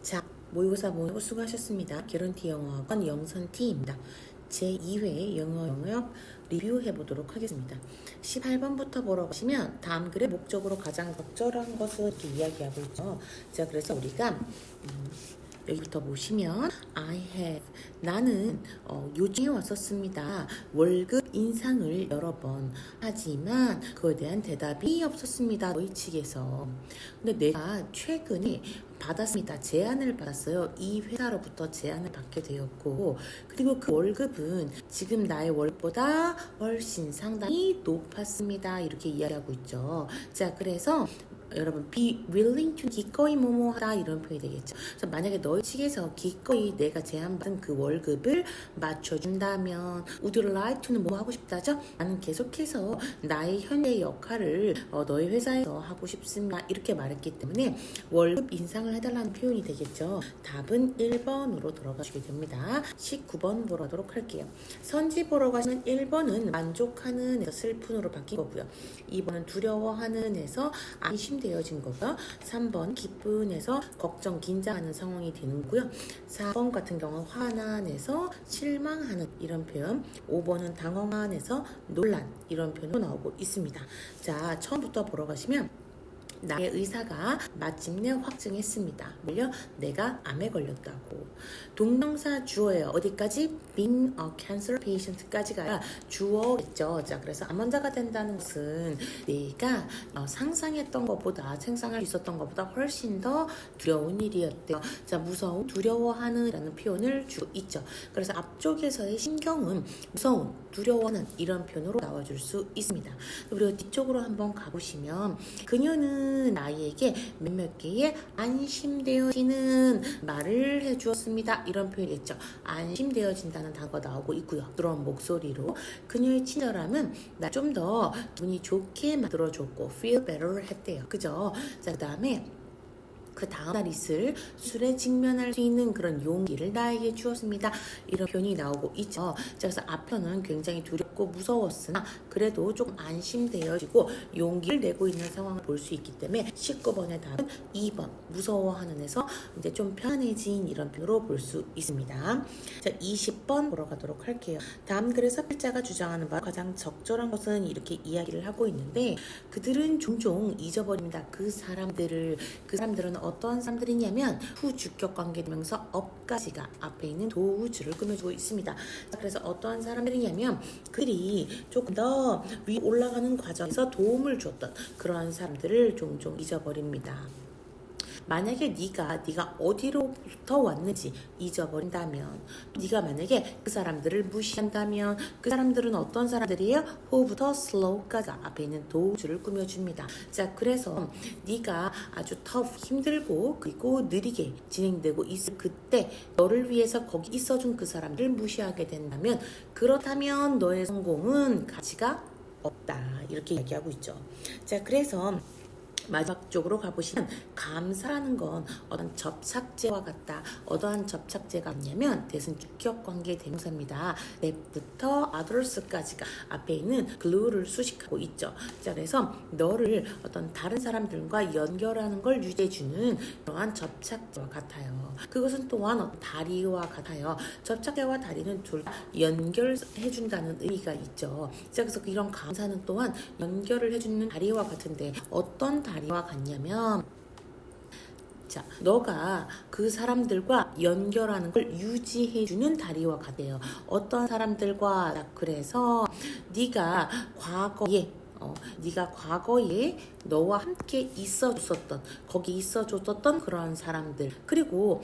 자, 모의고사 모의고 수고하셨습니다. 개런티 영어학원 영선T입니다. 제2회 영어 영역 리뷰해 보도록 하겠습니다. 18번부터 보러 가시면 다음 글의 목적으로 가장 적절한 것을 이렇게 이야기하고 있죠. 자, 그래서 우리가 여기부터 보시면 I have 나는 요즘에 왔었습니다. 월급 인상을 여러 번 하지만 그거에 대한 대답이 없었습니다. 너희 측에서. 근데 내가 최근에 받았습니다. 제안을 받았어요. 이 회사로부터 제안을 받게 되었고 그리고 그 월급은 지금 나의 월급보다 훨씬 상당히 높았습니다. 이렇게 이야기하고 있죠. 자, 그래서 여러분 be willing to 기꺼이 뭐뭐하다 이런 표현이 되겠죠. 그래서 만약에 너희 측에서 기꺼이 내가 제안받은 그 월급을 맞춰준다면 would you like to는 뭐 하고 싶다죠? 나는 계속해서 나의 현재 역할을 너희 회사에서 하고 싶습니다. 이렇게 말했기 때문에 월급 인상을 해달라는 표현이 되겠죠. 답은 1번으로 들어가시게 됩니다. 19번 보러 가도록 할게요. 선지 보러 가시면 1번은 만족하는 에서 슬픈으로 바뀐 거고요. 2번은 두려워하는 에서 안심되어진 거고요. 3번 기쁜에서 걱정, 긴장하는 상황이 되는 거고요. 4번 같은 경우는 화난에서 실망하는 이런 표현, 5번은 당황한에서 논란 이런 표현도 나오고 있습니다. 자, 처음부터 보러 가시면 나의 의사가 마침내 확증했습니다. 뭘요? 내가 암에 걸렸다고. 동명사 주어예요. 어디까지? being a cancer patient까지가 주어겠죠. 자, 그래서 암 환자가 된다는 것은 내가 상상했던 것보다 생각할 수 있었던 것보다 훨씬 더 두려운 일이었대요. 자, 무서운, 두려워하는 라는 표현을 주고 있죠. 그래서 앞쪽에서의 신경은 무서운, 두려워하는 이런 표현으로 나와줄 수 있습니다. 그리고 뒤쪽으로 한번 가보시면 그녀는 나에게 몇몇 개의 안심되어지는 말을 해주었습니다. 이런 표현이겠죠. 안심되어진다는 단어가 나오고 있고요. 그런 목소리로 그녀의 친절함은 나 좀 더 기분이 좋게 만들어줬고 feel better 했대요. 그죠? 자, 그 다음에 그 다음날 있을 술에 직면할 수 있는 그런 용기를 나에게 주었습니다. 이런 표현이 나오고 있죠. 그래서 앞편은 굉장히 두렵고 무서웠으나 그래도 조금 안심되어지고 용기를 내고 있는 상황을 볼 수 있기 때문에 19번의 답은 2번 무서워하는 에서 이제 좀 편안해진 이런 표현으로 볼 수 있습니다. 자, 20번 보러 가도록 할게요. 다음 글의 서필자가 주장하는 바와 가장 적절한 것은 이렇게 이야기를 하고 있는데 그들은 종종 잊어버립니다. 그 사람들은 어떤 사람들이냐면 후주격 관계대명사 업까지가 앞에 있는 도우주를 꾸며주고 있습니다. 그래서 어떠한 사람들이냐면 그들이 조금 더 위 올라가는 과정에서 도움을 줬던 그러한 사람들을 종종 잊어버립니다. 만약에 네가 어디로부터 왔는지 잊어버린다면, 네가 만약에 그 사람들을 무시한다면 그 사람들은 어떤 사람들이에요? who부터 slow까지 앞에 있는 도우주를 꾸며줍니다. 자, 그래서 네가 아주 tough, 힘들고 그리고 느리게 진행되고 있을 그때 너를 위해서 거기 있어준 그 사람들을 무시하게 된다면 그렇다면 너의 성공은 가치가 없다. 이렇게 얘기하고 있죠. 자, 그래서 마지막 쪽으로 가보시면 감사라는 건 어떤 접착제와 같다. 어떠한 접착제가 있냐면 대신 주격관계 대명사입니다. that부터 others까지가 앞에 있는 glue를 수식하고 있죠. 자, 그래서 너를 어떤 다른 사람들과 연결하는 걸 유지해주는 그러한 접착제와 같아요. 그것은 또한 어떤 다리와 같아요. 접착제와 다리는 둘 다 연결해준다는 의미가 있죠. 자, 그래서 이런 감사는 또한 연결을 해주는 다리와 같은데 어떤 다리와 같냐면 자, 너가 그 사람들과 연결하는 걸 유지해주는 다리와 같아요. 어떤 사람들과 그래서 네가 과거에 너와 함께 있어줬었던 거기 있어줬었던 그런 사람들 그리고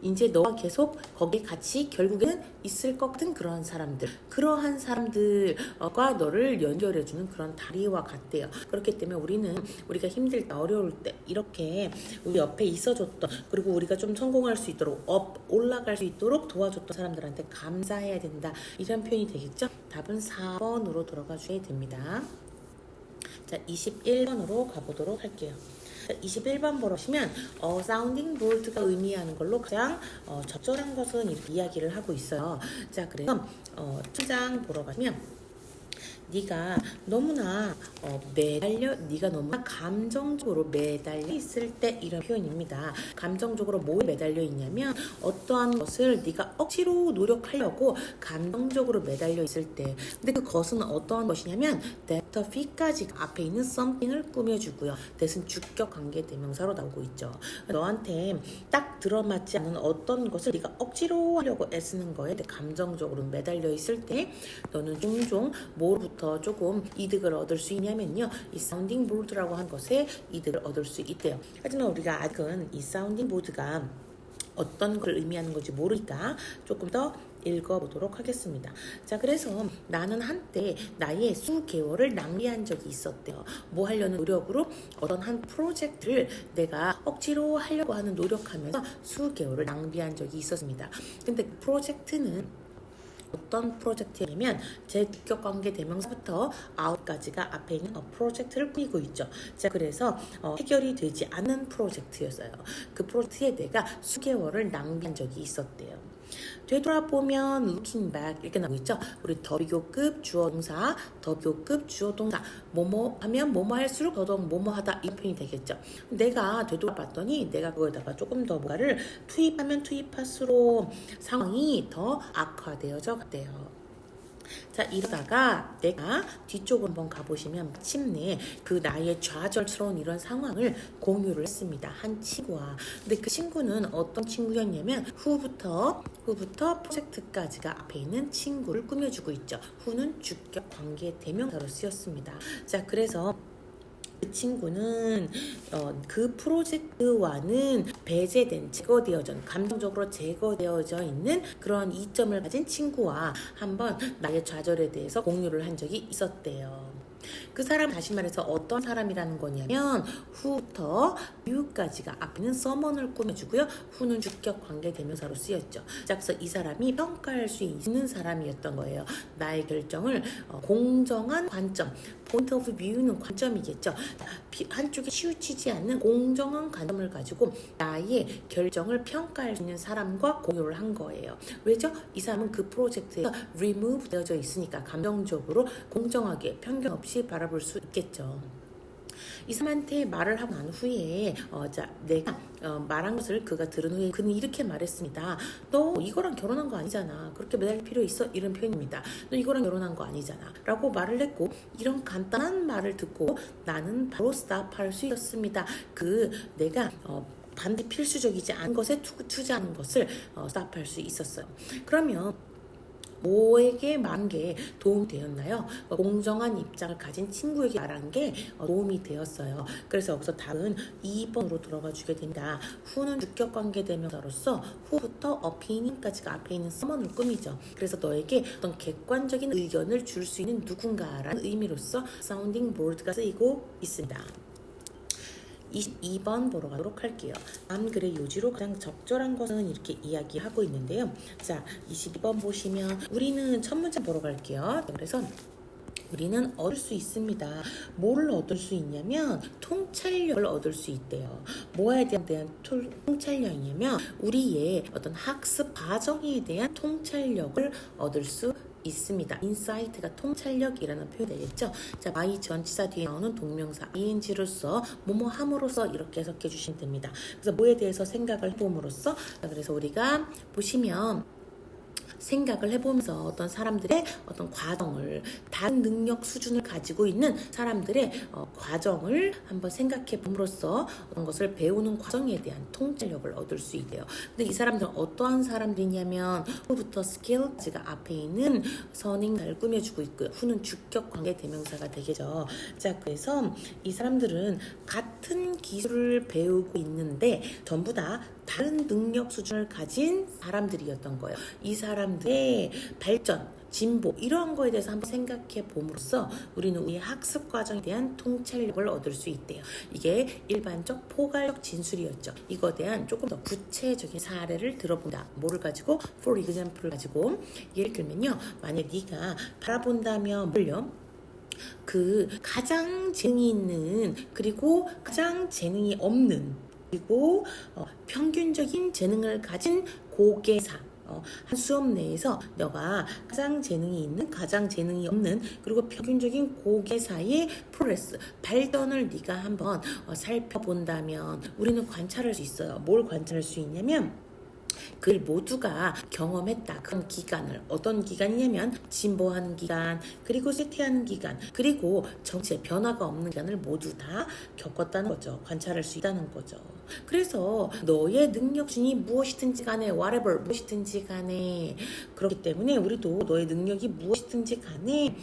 이제 너와 계속 거기에 같이 결국에는 있을 것 같은 그런 사람들 그러한 사람들과 너를 연결해주는 그런 다리와 같대요. 그렇기 때문에 우리가 힘들 때 어려울 때 이렇게 우리 옆에 있어줬던 그리고 우리가 좀 성공할 수 있도록 올라갈 수 있도록 도와줬던 사람들한테 감사해야 된다. 이런 표현이 되겠죠. 답은 4번으로 들어가 주셔야 됩니다. 자, 21번으로 가보도록 할게요. 21번 보러 오시면 sounding board가 의미하는 걸로 가장 적절한 것은 이렇게 이야기를 하고 있어요. 자, 그래서 첫 장 보러 가시면 네가 너무나 네가 너무나 감정적으로 매달려 있을 때 이런 표현입니다. 감정적으로 뭐에 매달려 있냐면 어떠한 것을 네가 억지로 노력하려고 감정적으로 매달려 있을 때 근데 그것은 어떠한 것이냐면 that fe까지 앞에 있는 something을 꾸며주고요. that은 주격 관계 대명사로 나오고 있죠. 너한테 딱 들어맞지 않는 어떤 것을 네가 억지로 하려고 애쓰는 거에 감정적으로 매달려 있을 때 너는 종종 뭐로부터 조금 이득을 얻을 수 있냐면요. 이 사운딩 보드라고 한 것에 이득을 얻을 수 있대요. 하지만 우리가 아직은 이 사운딩 보드가 어떤 걸 의미하는 건지 모르니까 조금 더 읽어보도록 하겠습니다. 자, 그래서 나는 한때 나의 수개월을 낭비한 적이 있었대요. 뭐 하려는 노력으로 어떤 한 프로젝트를 내가 억지로 하려고 하는 노력하면서 수개월을 낭비한 적이 있었습니다. 근데 그 프로젝트는 어떤 프로젝트냐면 제 주격 관계 대명사부터 out까지가 앞에 있는 프로젝트를 꾸미고 있죠. 자, 그래서 해결이 되지 않는 프로젝트였어요. 그 프로젝트에 내가 수개월을 낭비한 적이 있었대요. 되돌아보면 looking back 이렇게 나오고 있죠. 우리 더비교급 주어 동사, 더비교급 주어 동사 뭐뭐 하면 뭐뭐 할수록 더더욱 뭐뭐 하다 이 표현이 되겠죠. 내가 되돌아봤더니 내가 그거에다가 조금 더 뭔가를 투입하면 투입할수록 상황이 더 악화되어져 갔대요. 자, 이러다가 내가 뒤쪽으로 한번 가보시면 마침내 그 나의 좌절스러운 이런 상황을 공유를 했습니다. 한 친구와. 근데 그 친구는 어떤 친구였냐면 후부터 프로젝트까지가 앞에 있는 친구를 꾸며주고 있죠. 후는 주격 관계 대명사로 쓰였습니다. 자, 그래서 그 친구는 그 프로젝트와는 배제된 감정적으로 제거되어져 있는 그런 이점을 가진 친구와 한번 나의 좌절에 대해서 공유를 한 적이 있었대요. 그 사람 다시 말해서 어떤 사람이라는 거냐면 후부터 you까지가 앞에는 someone을 꾸며주고요. 후는 주격 관계 대명사로 쓰였죠. 자, 그래서 이 사람이 평가할 수 있는 사람이었던 거예요. 나의 결정을 공정한 관점, point of view는 관점이겠죠. 한쪽에 치우치지 않는 공정한 관점을 가지고 나의 결정을 평가할 수 있는 사람과 공유를 한 거예요. 왜죠? 이 사람은 그 프로젝트에서 remove 되어져 있으니까 감정적으로 공정하게 편견 없이 바라볼 수 있겠죠. 이 사람한테 말을 하고 난 후에 내가 말한 것을 그가 들은 후에 그는 이렇게 말했습니다. 너 이거랑 결혼한 거 아니잖아. 그렇게 매달릴 필요 있어? 이런 표현입니다. 너 이거랑 결혼한 거 아니잖아. 라고 말을 했고 이런 간단한 말을 듣고 나는 바로 스탑할 수 있었습니다. 내가 반드 필수적이지 않은 것에 투자하는 것을 스탑할 수 있었어요. 그러면 뭐에게 말한 게 도움이 되었나요? 공정한 입장을 가진 친구에게 말한 게 도움이 되었어요. 그래서 여기서 답은 2번으로 들어가 주게 됩니다. 후는 주격관계 대명사로서 후부터 opinion까지가 앞에 있는 someone을 꾸미죠. 그래서 너에게 어떤 객관적인 의견을 줄 수 있는 누군가라는 의미로서 sounding board가 쓰이고 있습니다. 22번 보러 가도록 할게요. 글의 요지로 가장 적절한 것은 이렇게 이야기하고 있는데요. 자, 22번 보시면 우리는 첫 문장 보러 갈게요. 그래서 우리는 얻을 수 있습니다. 뭐를 얻을 수 있냐면 통찰력을 얻을 수 있대요. 뭐에 대한 통찰력이냐면 우리의 어떤 학습 과정에 대한 통찰력을 얻을 수 있습니다. 인사이트가 통찰력이라는 표현이 되겠죠. 자, by 전치사 뒤에 나오는 동명사 ing로서 뭐뭐함으로써 이렇게 해석해 주시면 됩니다. 그래서 뭐에 대해서 생각을 해봄으로써 그래서 우리가 보시면 생각을 해보면서 어떤 사람들의 어떤 과정을 다른 능력 수준을 가지고 있는 사람들의 과정을 한번 생각해 봄으로써 어떤 것을 배우는 과정에 대한 통찰력을 얻을 수 있대요. 근데 이 사람들은 어떠한 사람들이냐면 후부터 skills가 앞에 있는 선행사를 꾸며주고 있고요. 후는 주격 관계 대명사가 되겠죠. 자, 그래서 이 사람들은 같은 기술을 배우고 있는데 전부 다 다른 능력 수준을 가진 사람들이었던 거예요. 이 사람들의 발전, 진보 이런 거에 대해서 한번 생각해 봄으로써 우리는 우리의 학습 과정에 대한 통찰력을 얻을 수 있대요. 이게 일반적 포괄적 진술이었죠. 이거에 대한 조금 더 구체적인 사례를 들어본다. 뭐를 가지고? For example을 가지고 예를 들면요. 만약 네가 바라본다면 뭘요? 가장 재능이 있는 그리고 가장 재능이 없는 그리고 평균적인 재능을 가진 고개사 한 수업 내에서 너가 가장 재능이 있는, 가장 재능이 없는, 그리고 평균적인 고개 사이의 프로그레스, 발전을 네가 한번 살펴본다면 우리는 관찰할 수 있어요. 뭘 관찰할 수 있냐면 그걸 모두가 경험했다. 그런 기간을 어떤 기간이냐면 진보하는 기간, 그리고 쇠퇴하는 기간, 그리고 정체 변화가 없는 기간을 모두 다 겪었다는 거죠. 관찰할 수 있다는 거죠. 그래서 너의 능력준이 무엇이든지 간에 whatever 무엇이든지 간에 그렇기 때문에 우리도 너의 능력이 무엇이든지 간에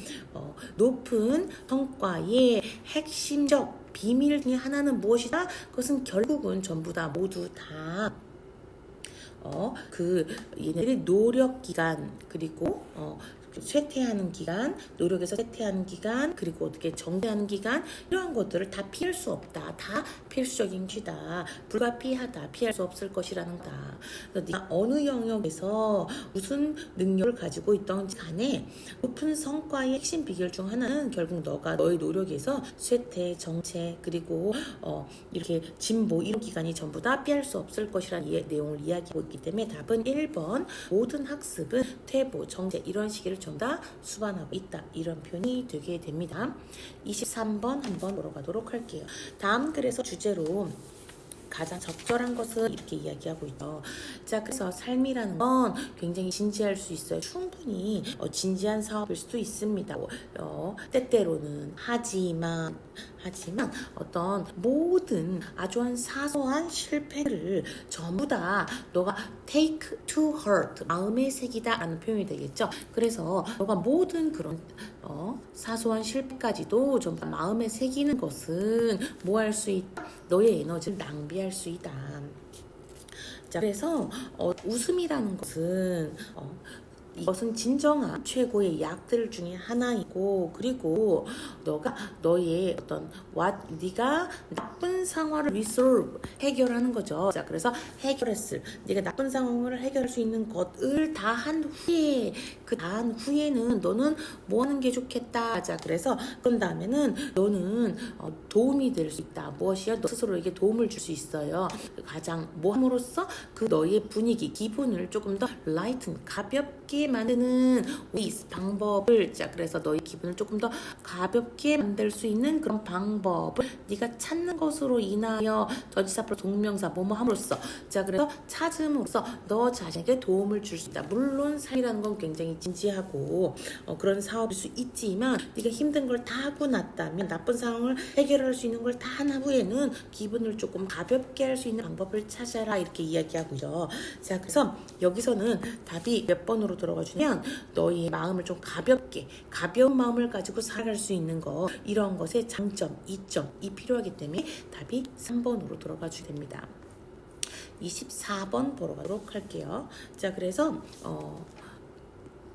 높은 성과의 핵심적 비밀 중에 하나는 무엇이다? 그것은 결국은 전부 다 모두 다 얘네들의 노력 기간, 그리고 쇠퇴하는 기간, 노력에서 쇠퇴하는 기간, 그리고 어떻게 정대하는 기간, 이러한 것들을 다 피할 수 없다. 다 필수적인 것이다. 불가피하다. 피할 수 없을 것이라는 거다. 그래서 네가 어느 영역에서 무슨 능력을 가지고 있던 간에 높은 성과의 핵심 비결 중 하나는 결국 너가 너의 노력에서 쇠퇴, 정체, 그리고 이렇게 진보, 이런 기간이 전부 다 피할 수 없을 것이라는 내용을 이야기하고 있기 때문에 답은 1번 모든 학습은 퇴보, 정체 이런 시기를 전부 다 수반하고 있다. 이런 표현이 되게 됩니다. 23번 한번 보러 가도록 할게요. 다음 글에서 주제로 가장 적절한 것은 이렇게 이야기하고 있죠. 자, 그래서 삶이라는 건 굉장히 진지할 수 있어요. 충분히 진지한 사업일 수도 있습니다. 때때로는 하지만 어떤 모든 아주 사소한 실패를 전부 다 너가 take to heart, 마음에 새기다 라는 표현이 되겠죠. 그래서 너가 모든 그런 사소한 실패까지도 전부 다 마음에 새기는 것은 뭐 할 수 있다? 너의 에너지를 낭비할 수 있다. 자, 그래서 웃음이라는 것은 이것은 진정한 최고의 약들 중에 하나이고, 그리고 너가 너의 네가 나쁜 상황을 resolve, 해결하는 거죠. 자, 그래서 네가 나쁜 상황을 해결할 수 있는 것을 다 한 후에, 그 다 한 후에는 너는 뭐 하는 게 좋겠다. 자, 그래서 그런 다음에는 너는 도움이 될 수 있다. 무엇이야? 너 스스로에게 도움을 줄 수 있어요. 가장 뭐 함으로써 그 너의 분위기, 기분을 조금 더 가볍게 만드는 방법을, 자, 그래서 너의 기분을 조금 더 가볍게 만들 수 있는 그런 방법을 네가 찾는 것으로 인하여 전치사 플러스 동명사 뭐뭐 함으로써, 자, 그래서 찾음으로써 너 자신에게 도움을 줄 수 있다. 물론 삶이라는 건 굉장히 진지하고 그런 사업일 수 있지만 네가 힘든 걸 다 하고 났다면, 나쁜 상황을 해결할 수 있는 걸 다 한 후에는 기분을 조금 가볍게 할 수 있는 방법을 찾아라, 이렇게 이야기하고요. 자, 그래서 여기서는 답이 몇 번으로 들어가주면 너의 마음을 좀 가벼운 마음을 가지고 살아갈 수 있는 거, 이런 것의 장점, 이점이 필요하기 때문에 답이 3번으로 들어가주게 됩니다. 24번 보러 가도록 할게요. 자, 그래서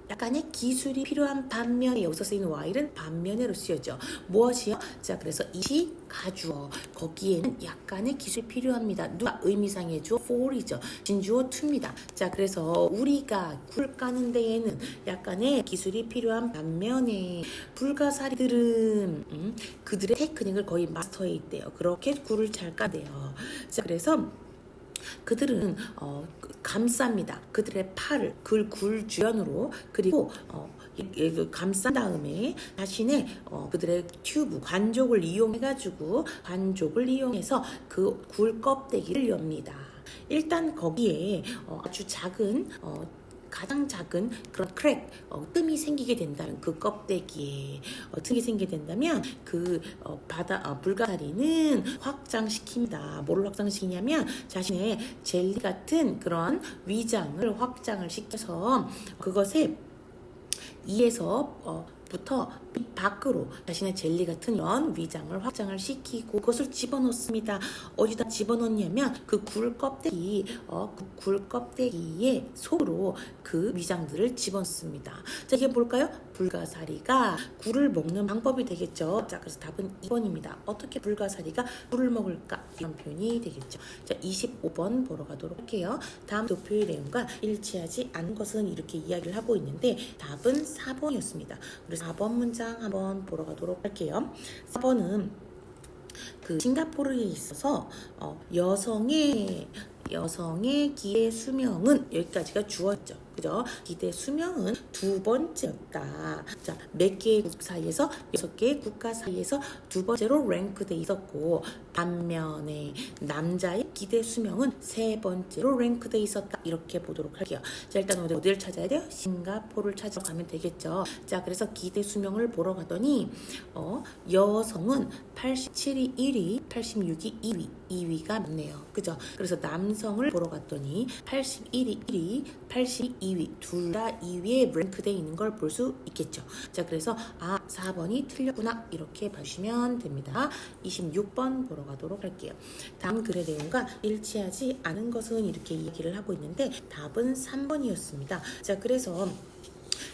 약간의 기술이 필요한 반면에, 여기서 쓰이는 while은 반면에로 쓰여져. 무엇이요? 자, 그래서 이시 가주어, 거기에는 약간의 기술이 필요합니다. 누가? 의미상의 주어 for이죠. 진주어 to입니다. 자, 그래서 우리가 굴 까는 데에는 약간의 기술이 필요한 반면에 불가사리들은 그들의 테크닉을 거의 마스터해 있대요. 그렇게 굴을 잘 까대요. 자, 그래서 그들은 감쌉니다. 그들의 팔을 굴 주변으로, 그리고 감싼 다음에 자신의 그들의 튜브, 관족을 이용해서 그 굴 껍데기를 엽니다. 일단 거기에 아주 가장 작은 그런 크랙, 뜸이 생기게 된다면, 그 껍데기에 틈이 생기게 된다면 그 불가사리는 확장시킵니다. 뭐를 확장시키냐면 자신의 젤리 같은 그런 위장을 확장을 시켜서 그것에 이에서부터 밖으로 자신의 젤리 같은 이런 위장을 확장을 시키고 그것을 집어넣습니다. 어디다 집어넣냐면 그 굴 껍데기의 속으로 그 위장들을 집어넣습니다. 자, 이게 뭘까요? 불가사리가 굴을 먹는 방법이 되겠죠. 자, 그래서 답은 2번입니다. 어떻게 불가사리가 굴을 먹을까? 이런 표현이 되겠죠. 자, 25번 보러 가도록 할게요. 다음 도표의 내용과 일치하지 않은 것은 이렇게 이야기를 하고 있는데 답은 4번이었습니다. 그래서 4번 문장 한번 보러 가도록 할게요. 4번은 그 싱가포르에 있어서 여성의 여성의 기대 수명은 여기까지가 주어졌죠. 그죠? 기대 수명은 두 번째였다. 자, 몇 개의 국가 사이에서 6개의 국가 사이에서 두 번째로 랭크돼 있었고 반면에 남자의 기대 수명은 세 번째로 랭크돼 있었다. 이렇게 보도록 할게요. 자, 일단 오늘 어디를 찾아야 돼요? 싱가포르를 찾으러 가면 되겠죠. 자, 그래서 기대 수명을 보러 가더니 여성은 87이 1위, 86이 2위, 2위가 맞네요. 그죠? 그래서 남성을 보러 갔더니 81이 1위, 82위, 둘 다 2위에 랭크되어 있는 걸 볼 수 있겠죠. 자, 그래서 4번이 틀렸구나 이렇게 봐주시면 됩니다. 26번 보러 가도록 할게요. 다음 글의 내용과 일치하지 않은 것은 이렇게 이야기를 하고 있는데 답은 3번이었습니다. 자, 그래서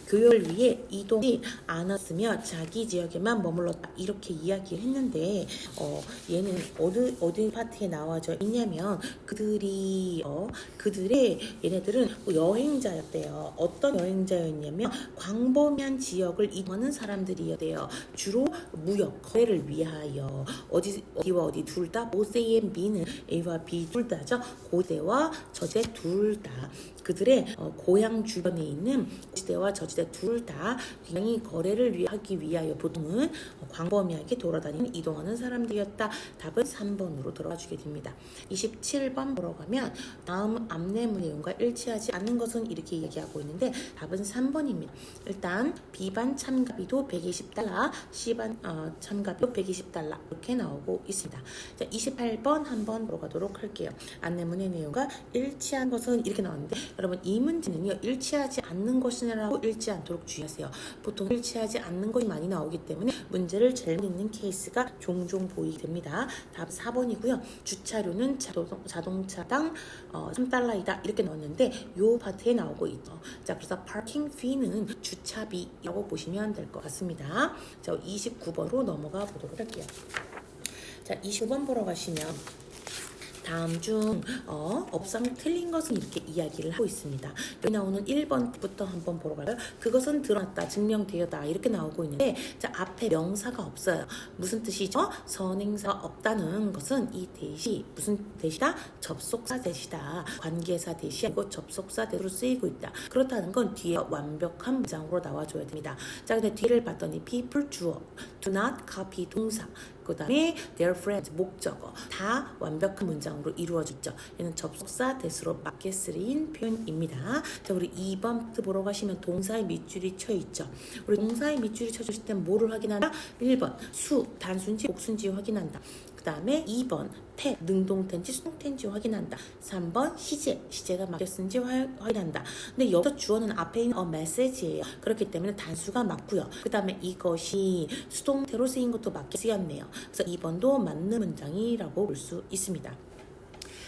교역을 위해 이동하지 않았으며 자기 지역에만 머물렀다 이렇게 이야기를 했는데 얘는 어디 파트에 나와져 있냐면 얘네들은 여행자였대요. 어떤 여행자였냐면 광범위한 지역을 이동하는 사람들이었대요. 주로 무역 거래를 위하여 어디와 어디 둘 다 보세 앤 B는 A와 B 둘 다죠. 고지대와 저지대 둘 다 그들의 고향 주변에 있는 고지대와 저지대 둘 다 굉장히 거래를 하기 위하여 보통은 광범위하게 돌아다니는 이동하는 사람들이었다. 답은 3번으로 들어가 주게 됩니다. 27번 보러 가면 다음 안내문 내용과 일치하지 않는 것은 이렇게 얘기하고 있는데 답은 3번입니다. 일단 B반 참가비도 120달러, C반 참가비도 120달러 이렇게 나오고 있습니다. 자, 28번 한번 보러 가도록 할게요. 안내문의 내용과 일치한 것은 이렇게 나왔는데 여러분 이 문제는요 일치하지 않는 것이라고 읽지 않도록 주의하세요. 보통 일치하지 않는 것이 많이 나오기 때문에 문제를 잘못 읽는 케이스가 종종 보이게 됩니다. 답 4번이고요. 주차료는 자동차당 3달러이다 이렇게 넣었는데 요 파트에 나오고 있죠. 자, 그래서 parking fee는 주차비라고 보시면 될 것 같습니다. 자, 29번으로 넘어가 보도록 할게요. 자, 25번 보러 가시면 다음 중 업상 틀린 것은 이렇게 이야기를 하고 있습니다. 여기 나오는 1번부터 한번 보러 갈까요? 그것은 드러났다, 증명되었다 이렇게 나오고 있는데 자, 앞에 명사가 없어요. 무슨 뜻이죠? 선행사가 없다는 것은 이 대시 무슨 대시다? 접속사 대시다. 관계사 대시 아니고 접속사 대로 쓰이고 있다. 그렇다는 건 뒤에 완벽한 문장으로 나와줘야 됩니다. 자, 근데 뒤를 봤더니 people 주어, do not copy 동사, 그 다음에 their friends 목적어 다 완벽한 문장으로 이루어졌죠. 얘는 접속사 대수로 맞게 쓰인 표현입니다. 자, 우리 2번 보러 가시면 동사의 밑줄이 쳐 있죠. 우리 동사의 밑줄이 쳐졌을 때 뭐를 확인한다? 1번 수 단수인지 복수인지 확인한다. 그 다음에 2번 태 능동태인지 수동태인지 확인한다. 3번 시제가 맞게 쓴지 확인한다. 근데 여기서 주어는 앞에 있는 message예요. 그렇기 때문에 단수가 맞고요. 그 다음에 이것이 수동태로 쓰인 것도 맞게 쓰였네요. 그래서 2번도 맞는 문장이라고 볼 수 있습니다.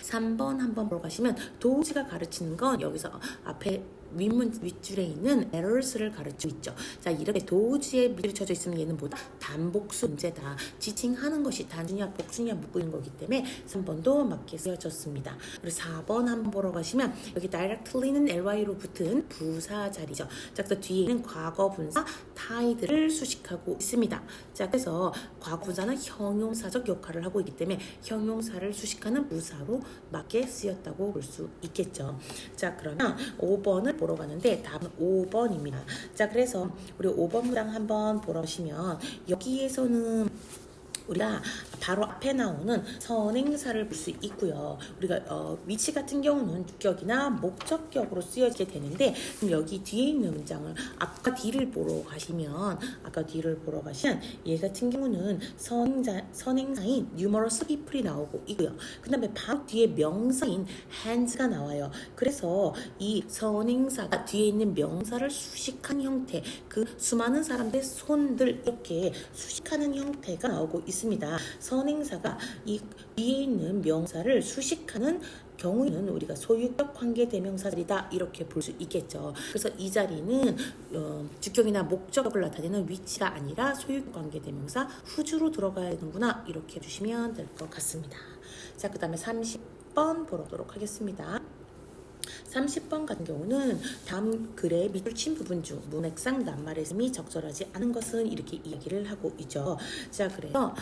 3번 한번 보러 가시면 도지가 가르치는 건 여기서 앞에 윗줄에 있는 errors를 가르치고 있죠. 자, 이렇게 도지에 밑줄이 쳐져 있으면 얘는 뭐다? 단복수 문제다. 지칭하는 것이 단수냐 복수냐 묻고있는 거기 때문에 3번도 맞게 쓰여졌습니다. 그리고 4번 한번 보러 가시면 여기 directly는 ly로 붙은 부사 자리죠. 자, 그래서 뒤에 있는 과거 분사 tied를 수식하고 있습니다. 자, 그래서 과거 분사는 형용사적 역할을 하고 있기 때문에 형용사를 수식하는 부사로 맞게 쓰였다고 볼 수 있겠죠. 자, 그러면 5번을 보러 가는데 답은 5번입니다. 자, 그래서 우리 5번 문장 한번 보러 오시면 여기에서는 우리가 바로 앞에 나오는 선행사를 볼 수 있고요. 우리가 위치 같은 경우는 주격이나 목적격으로 쓰여지게 되는데 그럼 여기 뒤에 있는 문장을 아까 뒤를 보러 가시면 얘 같은 경우는 선행사인 numerous people이 나오고 있고요. 그 다음에 바로 뒤에 명사인 hands가 나와요. 그래서 이 선행사가 뒤에 있는 명사를 수식한 형태, 그 수많은 사람들의 손들 이렇게 수식하는 형태가 나오고 있습니다. 선행사가 이 뒤에 있는 명사를 수식하는 경우에는 우리가 소유격 관계대명사들이다 이렇게 볼 수 있겠죠. 그래서 이 자리는 주격이나 목적을 나타내는 위치가 아니라 소유격 관계대명사 후주로 들어가야 되는구나 이렇게 해주시면 될 것 같습니다. 자, 그 다음에 30번 보도록 하겠습니다. 30번 같은 경우는 다음 글의 밑줄 친 부분 중 문맥상 낱말의 셈이 적절하지 않은 것은 이렇게 이야기를 하고 있죠. 자, 그래서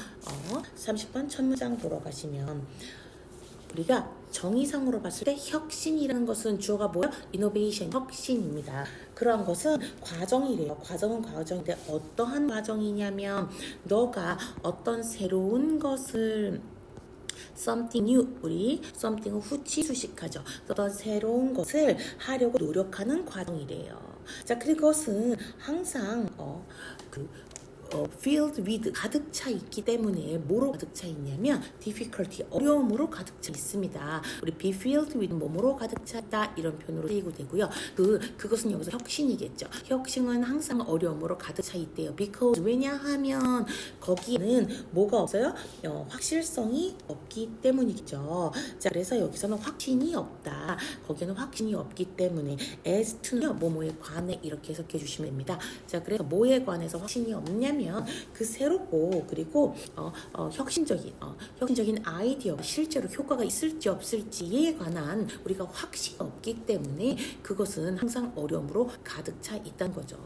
30번 첫 문장 보러 가시면 우리가 정의상으로 봤을 때 혁신이라는 것은 주어가 뭐야? innovation, 혁신입니다. 그런 것은 과정이래요. 과정은 과정인데 어떠한 과정이냐면 너가 어떤 새로운 것을 something new, 우리 something은 후치수식하죠. 어떤 새로운 것을 하려고 노력하는 과정이래요. 자, 그것은 항상 filled with 가득 차 있기 때문에 뭐로 가득 차 있냐면 difficulty 어려움으로 가득 차 있습니다. 우리 be filled with 뭐뭐로 가득 찼다 이런 표현으로 쓰이고 되고요. 그것은 여기서 혁신이겠죠. 혁신은 항상 어려움으로 가득 차 있대요. because 왜냐하면 거기에는 뭐가 없어요? 확실성이 없기 때문이죠. 자, 그래서 여기서는 확신이 없다. 거기에는 확신이 없기 때문에 as to는요 뭐뭐에 관해 이렇게 해석해 주시면 됩니다. 자, 그래서 뭐에 관해서 확신이 없냐면 그 새롭고 그리고 혁신적인 아이디어 실제로 효과가 있을지 없을지에 관한 우리가 확신이 없기 때문에 그것은 항상 어려움으로 가득 차 있다는 거죠.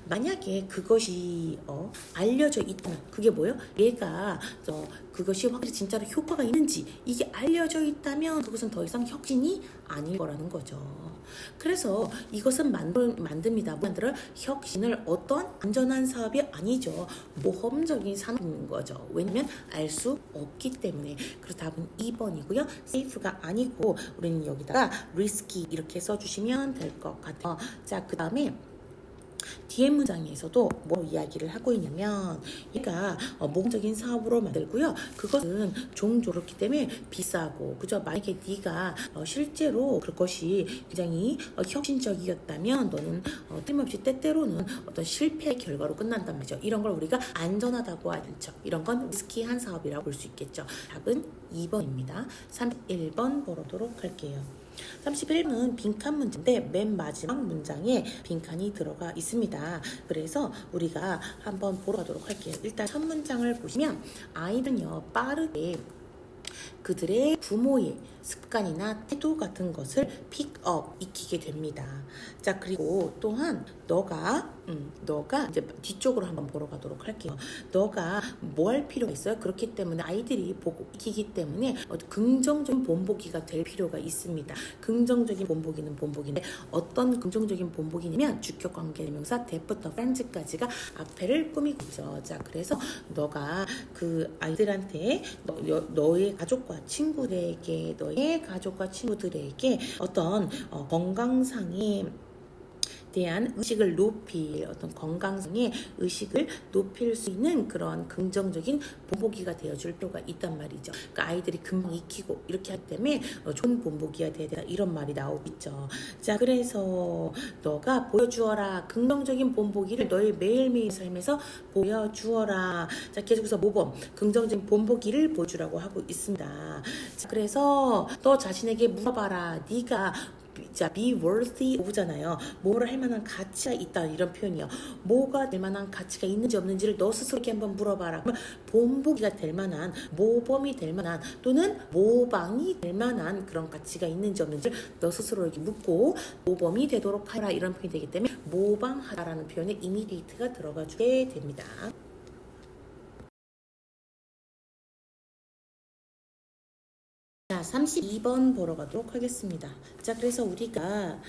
만약에 그것이 알려져 있다면 그게 뭐예요? 얘가 그것이 확실히 진짜로 효과가 있는지 이게 알려져 있다면 그것은 더 이상 혁신이 아닐 거라는 거죠. 그래서 이것은 만듭니다. 만들어 혁신을 어떤 안전한 사업이 아니죠. 모험적인 산업인 거죠. 왜냐면 알 수 없기 때문에. 그래서 답은 2번이고요. safe가 아니고 우리는 여기다가 risky 이렇게 써주시면 될 것 같아요. 자, 그 다음에 뒤에 문장에서도 뭐 이야기를 하고 있냐면 얘가 모험적인 사업으로 만들고요. 그것은 종조롭기 때문에 비싸고 그죠? 만약에 네가 실제로 그것이 굉장히 혁신적이었다면 너는 틀림없이 때때로는 어떤 실패의 결과로 끝난단 말이죠. 이런 걸 우리가 안전하다고 하죠. 이런 건 리스키한 사업이라고 볼 수 있겠죠. 답은 2번입니다. 31번 보도록 할게요. 31은 빈칸 문제인데 맨 마지막 문장에 빈칸이 들어가 있습니다. 그래서 우리가 한번 보러 가도록 할게요. 일단 첫 문장을 보시면 아이들은요 빠르게 그들의 부모의 습관이나 태도 같은 것을 픽업 익히게 됩니다. 자, 그리고 또한 너가 이제 뒤쪽으로 한번 보러 가도록 할게요. 너가 뭐 할 필요가 있어요? 그렇기 때문에 아이들이 보고 익히기 때문에 긍정적인 본보기가 될 필요가 있습니다. 긍정적인 본보기는 본보기인데 어떤 긍정적인 본보기냐면 주격 관계대명사 that부터 friends까지가 앞에를 꾸미고 있죠. 자, 그래서 너가 그 아이들한테 너의 가족과 친구들에게 너의 가족과 친구들에게 어떤 건강상의 대한 의식을 높일 어떤 건강상의 의식을 높일 수 있는 그런 긍정적인 본보기가 되어줄 필요가 있단 말이죠. 그러니까 아이들이 금방 익히고 이렇게 하기 때문에 좋은 본보기가 돼야 된다 이런 말이 나오고 있죠. 자, 그래서 너가 보여주어라 긍정적인 본보기를 너의 매일매일 삶에서 보여주어라. 자, 계속해서 모범 긍정적인 본보기를 보여주라고 하고 있습니다. 자, 그래서 너 자신에게 물어봐라. 네가 자, be worthy of잖아요. 뭐를 할 만한 가치가 있다 이런 표현이요. 뭐가 될 만한 가치가 있는지 없는지를 너 스스로에게 한번 물어봐라. 그러면 본보기가 될 만한, 모범이 될 만한 또는 모방이 될 만한 그런 가치가 있는지 없는지를 너 스스로에게 묻고 모범이 되도록 하라 이런 표현이 되기 때문에 모방하라라는 표현에 imitate가 들어가 주게 됩니다. 자, 32번 보러 가도록 하겠습니다. 자, 그래서 우리가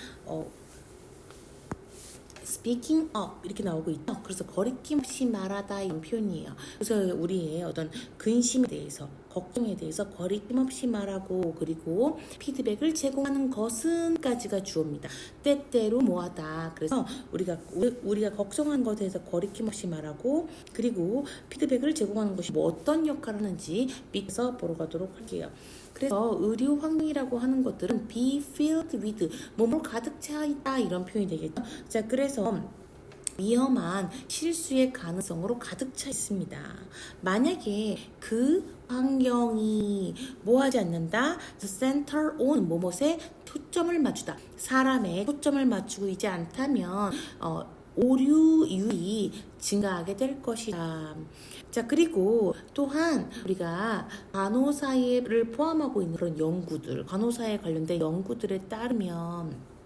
speaking up 이렇게 나오고 있죠. 그래서 거리낌 없이 말하다 이런 표현이에요. 그래서 우리의 어떤 근심에 대해서 걱정에 대해서 거리낌 없이 말하고 그리고 피드백을 제공하는 것은까지가 주어입니다. 때때로 뭐하다. 그래서 우리가 걱정한 것에 대해서 거리낌 없이 말하고 그리고 피드백을 제공하는 것이 뭐 어떤 역할을 하는지 밑에서 보러 가도록 할게요. 그래서 의료 환경이라고 하는 것들은 be filled with 뭐뭐 가득 차 있다 이런 표현이 되겠죠. 자, 그래서 위험한 실수의 가능성으로 가득 차 있습니다. 만약에 그 환경이 뭐하지 않는다? The center on 뭐뭐에 초점을 맞추다. 사람의 초점을 맞추고 있지 않다면 오류율이 증가하게 될 것이다. 자, 그리고 또한 우리가 간호사를 포함하고 있는 그런 연구들, 간호사에 관련된 연구들에 따르면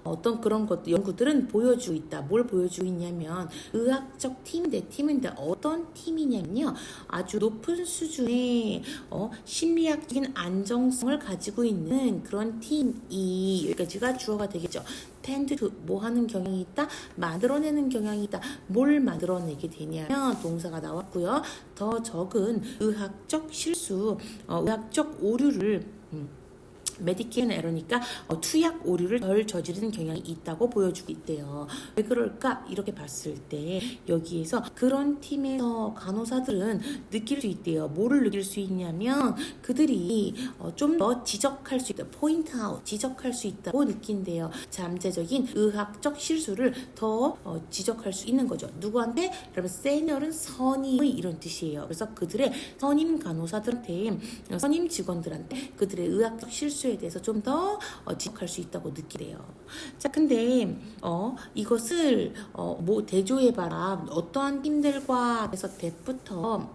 어떤 그런 것들 연구들은 보여주고 있다. 뭘 보여주고 있냐면 의학적 팀인데 어떤 팀이냐면요. 아주 높은 수준의 심리학적인 안정성을 가지고 있는 그런 팀이 여기까지가 주어가 되겠죠. tend to 뭐 하는 경향이 있다? 만들어내는 경향이 있다. 뭘 만들어내게 되냐면 동사가 나왔고요. 더 적은 의학적 실수, 의학적 오류를 메디케이션 에러니까 투약 오류를 덜 저지르는 경향이 있다고 보여주고 있대요. 왜 그럴까? 이렇게 봤을 때 여기에서 그런 팀에서 간호사들은 느낄 수 있대요. 뭐를 느낄 수 있냐면 그들이 좀 더 지적할 수 있다. 포인트 아웃, 지적할 수 있다고 느낀대요. 잠재적인 의학적 실수를 더 지적할 수 있는 거죠. 누구한테? 여러분 세니얼은 선임의 이런 뜻이에요. 그래서 그들의 선임 간호사들한테, 선임 직원들한테 그들의 의학적 실수 에 대해서 좀 더 지적할 수 있다고 느끼래요. 자, 근데 이것을 뭐 대조해봐라. 어떠한 팀들과 해서 대부터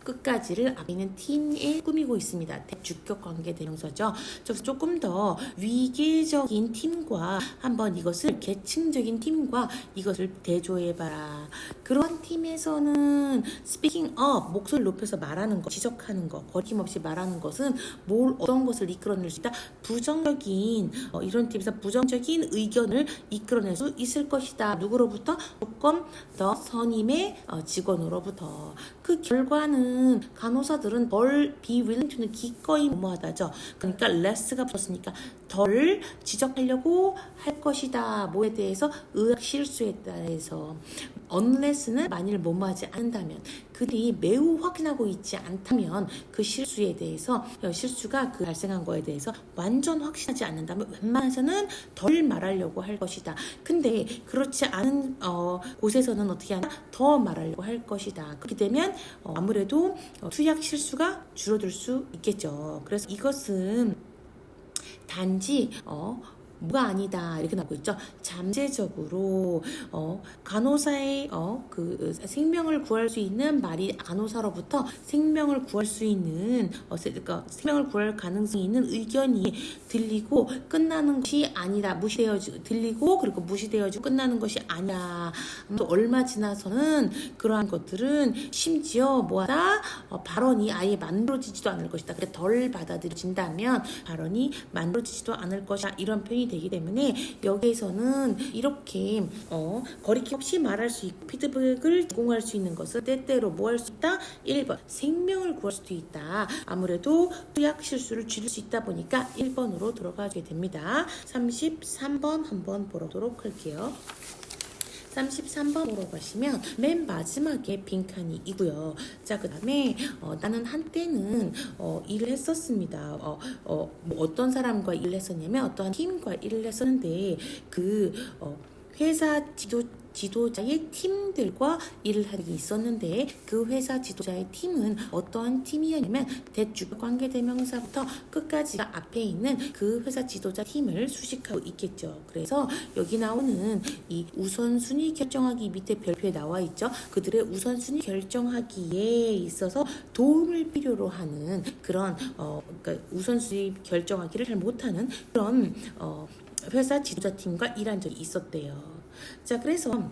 끝까지를 앞에 있는 팀에 꾸미고 있습니다. 주격 관계 대명사죠. 그래서 조금 더 위계적인 팀과 한번 이것을 계층적인 팀과 이것을 대조해봐라. 그런 팀에서는 speaking up, 목소리를 높여서 말하는 것, 지적하는 것, 거침없이 말하는 것은 어떤 것을 이끌어낼 수 있다? 부정적인 이런 팀에서 부정적인 의견을 이끌어낼 수 있을 것이다. 누구로부터? 조금 더 선임의 직원으로부터. 그 결과는 간호사들은 덜 be willing to는 기꺼이 뭐하다죠. 그러니까 less가 붙었으니까 덜 지적하려고 할 것이다. 뭐에 대해서? 의학 실수에 대해서. unless는 만일 뭐뭐하지 않는다면, 그들이 매우 확인하고 있지 않다면 그 실수에 대해서, 실수가 그 발생한 거에 대해서 완전 확신하지 않는다면 웬만해서는 덜 말하려고 할 것이다. 근데 그렇지 않은 곳에서는 어떻게 하나? 더 말하려고 할 것이다. 그렇게 되면 아무래도 투약 실수가 줄어들 수 있겠죠. 그래서 이것은 단지 뭐가 아니다 이렇게 나오고 있죠. 잠재적으로 간호사의 그 생명을 구할 수 있는 말이 간호사로부터 생명을 구할 수 있는 그러니까 생명을 구할 가능성이 있는 의견이 들리고 끝나는 것이 아니다. 들리고 그리고 무시되어지고 끝나는 것이 아니라 또 얼마 지나서는 그러한 것들은 심지어 뭐하다? 발언이 아예 만들어지지도 않을 것이다. 그래 덜 받아들여진다면 발언이 만들어지지도 않을 것이다. 이런 표현이 되기 때문에 여기에서는 이렇게 거리낌 없이 말할 수 있고 피드백을 제공할 수 있는 것을 때때로 뭐 할 수 있다? 1번 생명을 구할 수도 있다. 아무래도 투약 실수를 줄일 수 있다 보니까 1번으로 들어가게 됩니다. 33번 한번 보도록 할게요. 33번 보러 가시면 맨 마지막에 빈칸이 있고요. 자, 그 다음에 나는 한때는 일을 했었습니다. 뭐 어떤 사람과 일을 했었냐면 어떠한 팀과 일을 했었는데 그 회사 지도자의 팀들과 일을 하는 게 있었는데 그 회사 지도자의 팀은 어떠한 팀이었냐면 대주격 관계대명사부터 끝까지가 앞에 있는 그 회사 지도자 팀을 수식하고 있겠죠. 그래서 여기 나오는 이 우선순위 결정하기 밑에 별표에 나와 있죠. 그들의 우선순위 결정하기에 있어서 도움을 필요로 하는 그런 그러니까 우선순위 결정하기를 잘 못하는 그런 회사 지도자 팀과 일한 적이 있었대요. 자, 그래서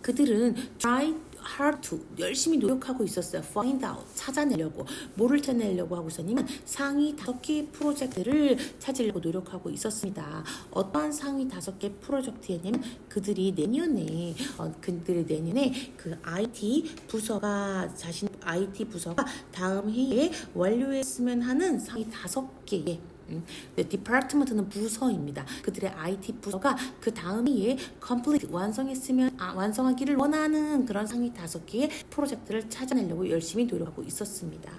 그들은 try hard to 열심히 노력하고 있었어요. find out 찾아내려고. 뭐를 찾아내려고 하고 있었냐면 상위 5개의 프로젝트를 찾으려고 노력하고 있었습니다. 어떠한 상위 5개 프로젝트였냐면 그들이 내년에 그 IT 부서가 다음 해에 완료했으면 하는 상위 5개의 디파트먼트는 부서입니다. 그들의 IT 부서가 그 다음 해에 complete 완성하기를 원하는 그런 상위 5개의 프로젝트를 찾아내려고 열심히 노력하고 있었습니다.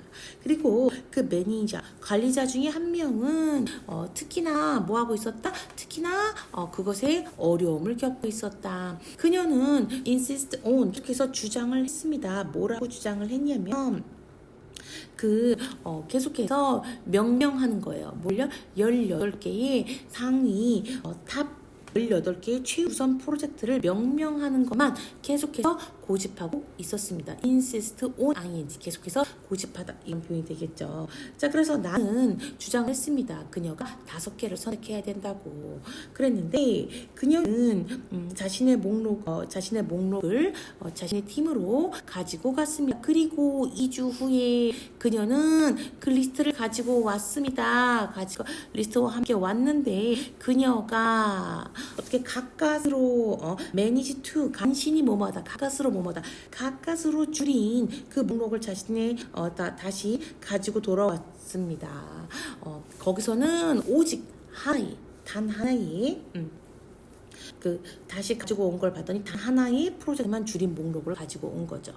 그리고 그 매니저 관리자 중에 한 명은 특히나 뭐 하고 있었다? 특히나 그것에 어려움을 겪고 있었다. 그녀는 insist on 이렇게 해서 주장을 했습니다. 뭐라고 주장을 했냐면 계속해서 명명하는 거예요. 뭘요? 18개의 상위 탑 18개의 최우선 프로젝트를 명명하는 것만 계속해서 고집하고 있었습니다. insist on ing 계속해서 고집하다 이런 표현이 되겠죠. 자, 그래서 나는 주장을 했습니다. 그녀가 5개를 선택해야 된다고 그랬는데 그녀는 자신의 목록을 자신의 팀으로 가지고 갔습니다. 그리고 2주 후에 그녀는 그 리스트를 가지고 왔습니다. 리스트와 함께 왔는데 그녀가 어떻게 가까스로 manage to 간신히 뭐뭐하다 가까스로 줄인 그 목록을 자신의 다시 가지고 돌아왔습니다. 거기서는 오직 단 하나의 다시 가지고 온 걸 봤더니 단 하나의 프로젝트만 줄인 목록을 가지고 온 거죠.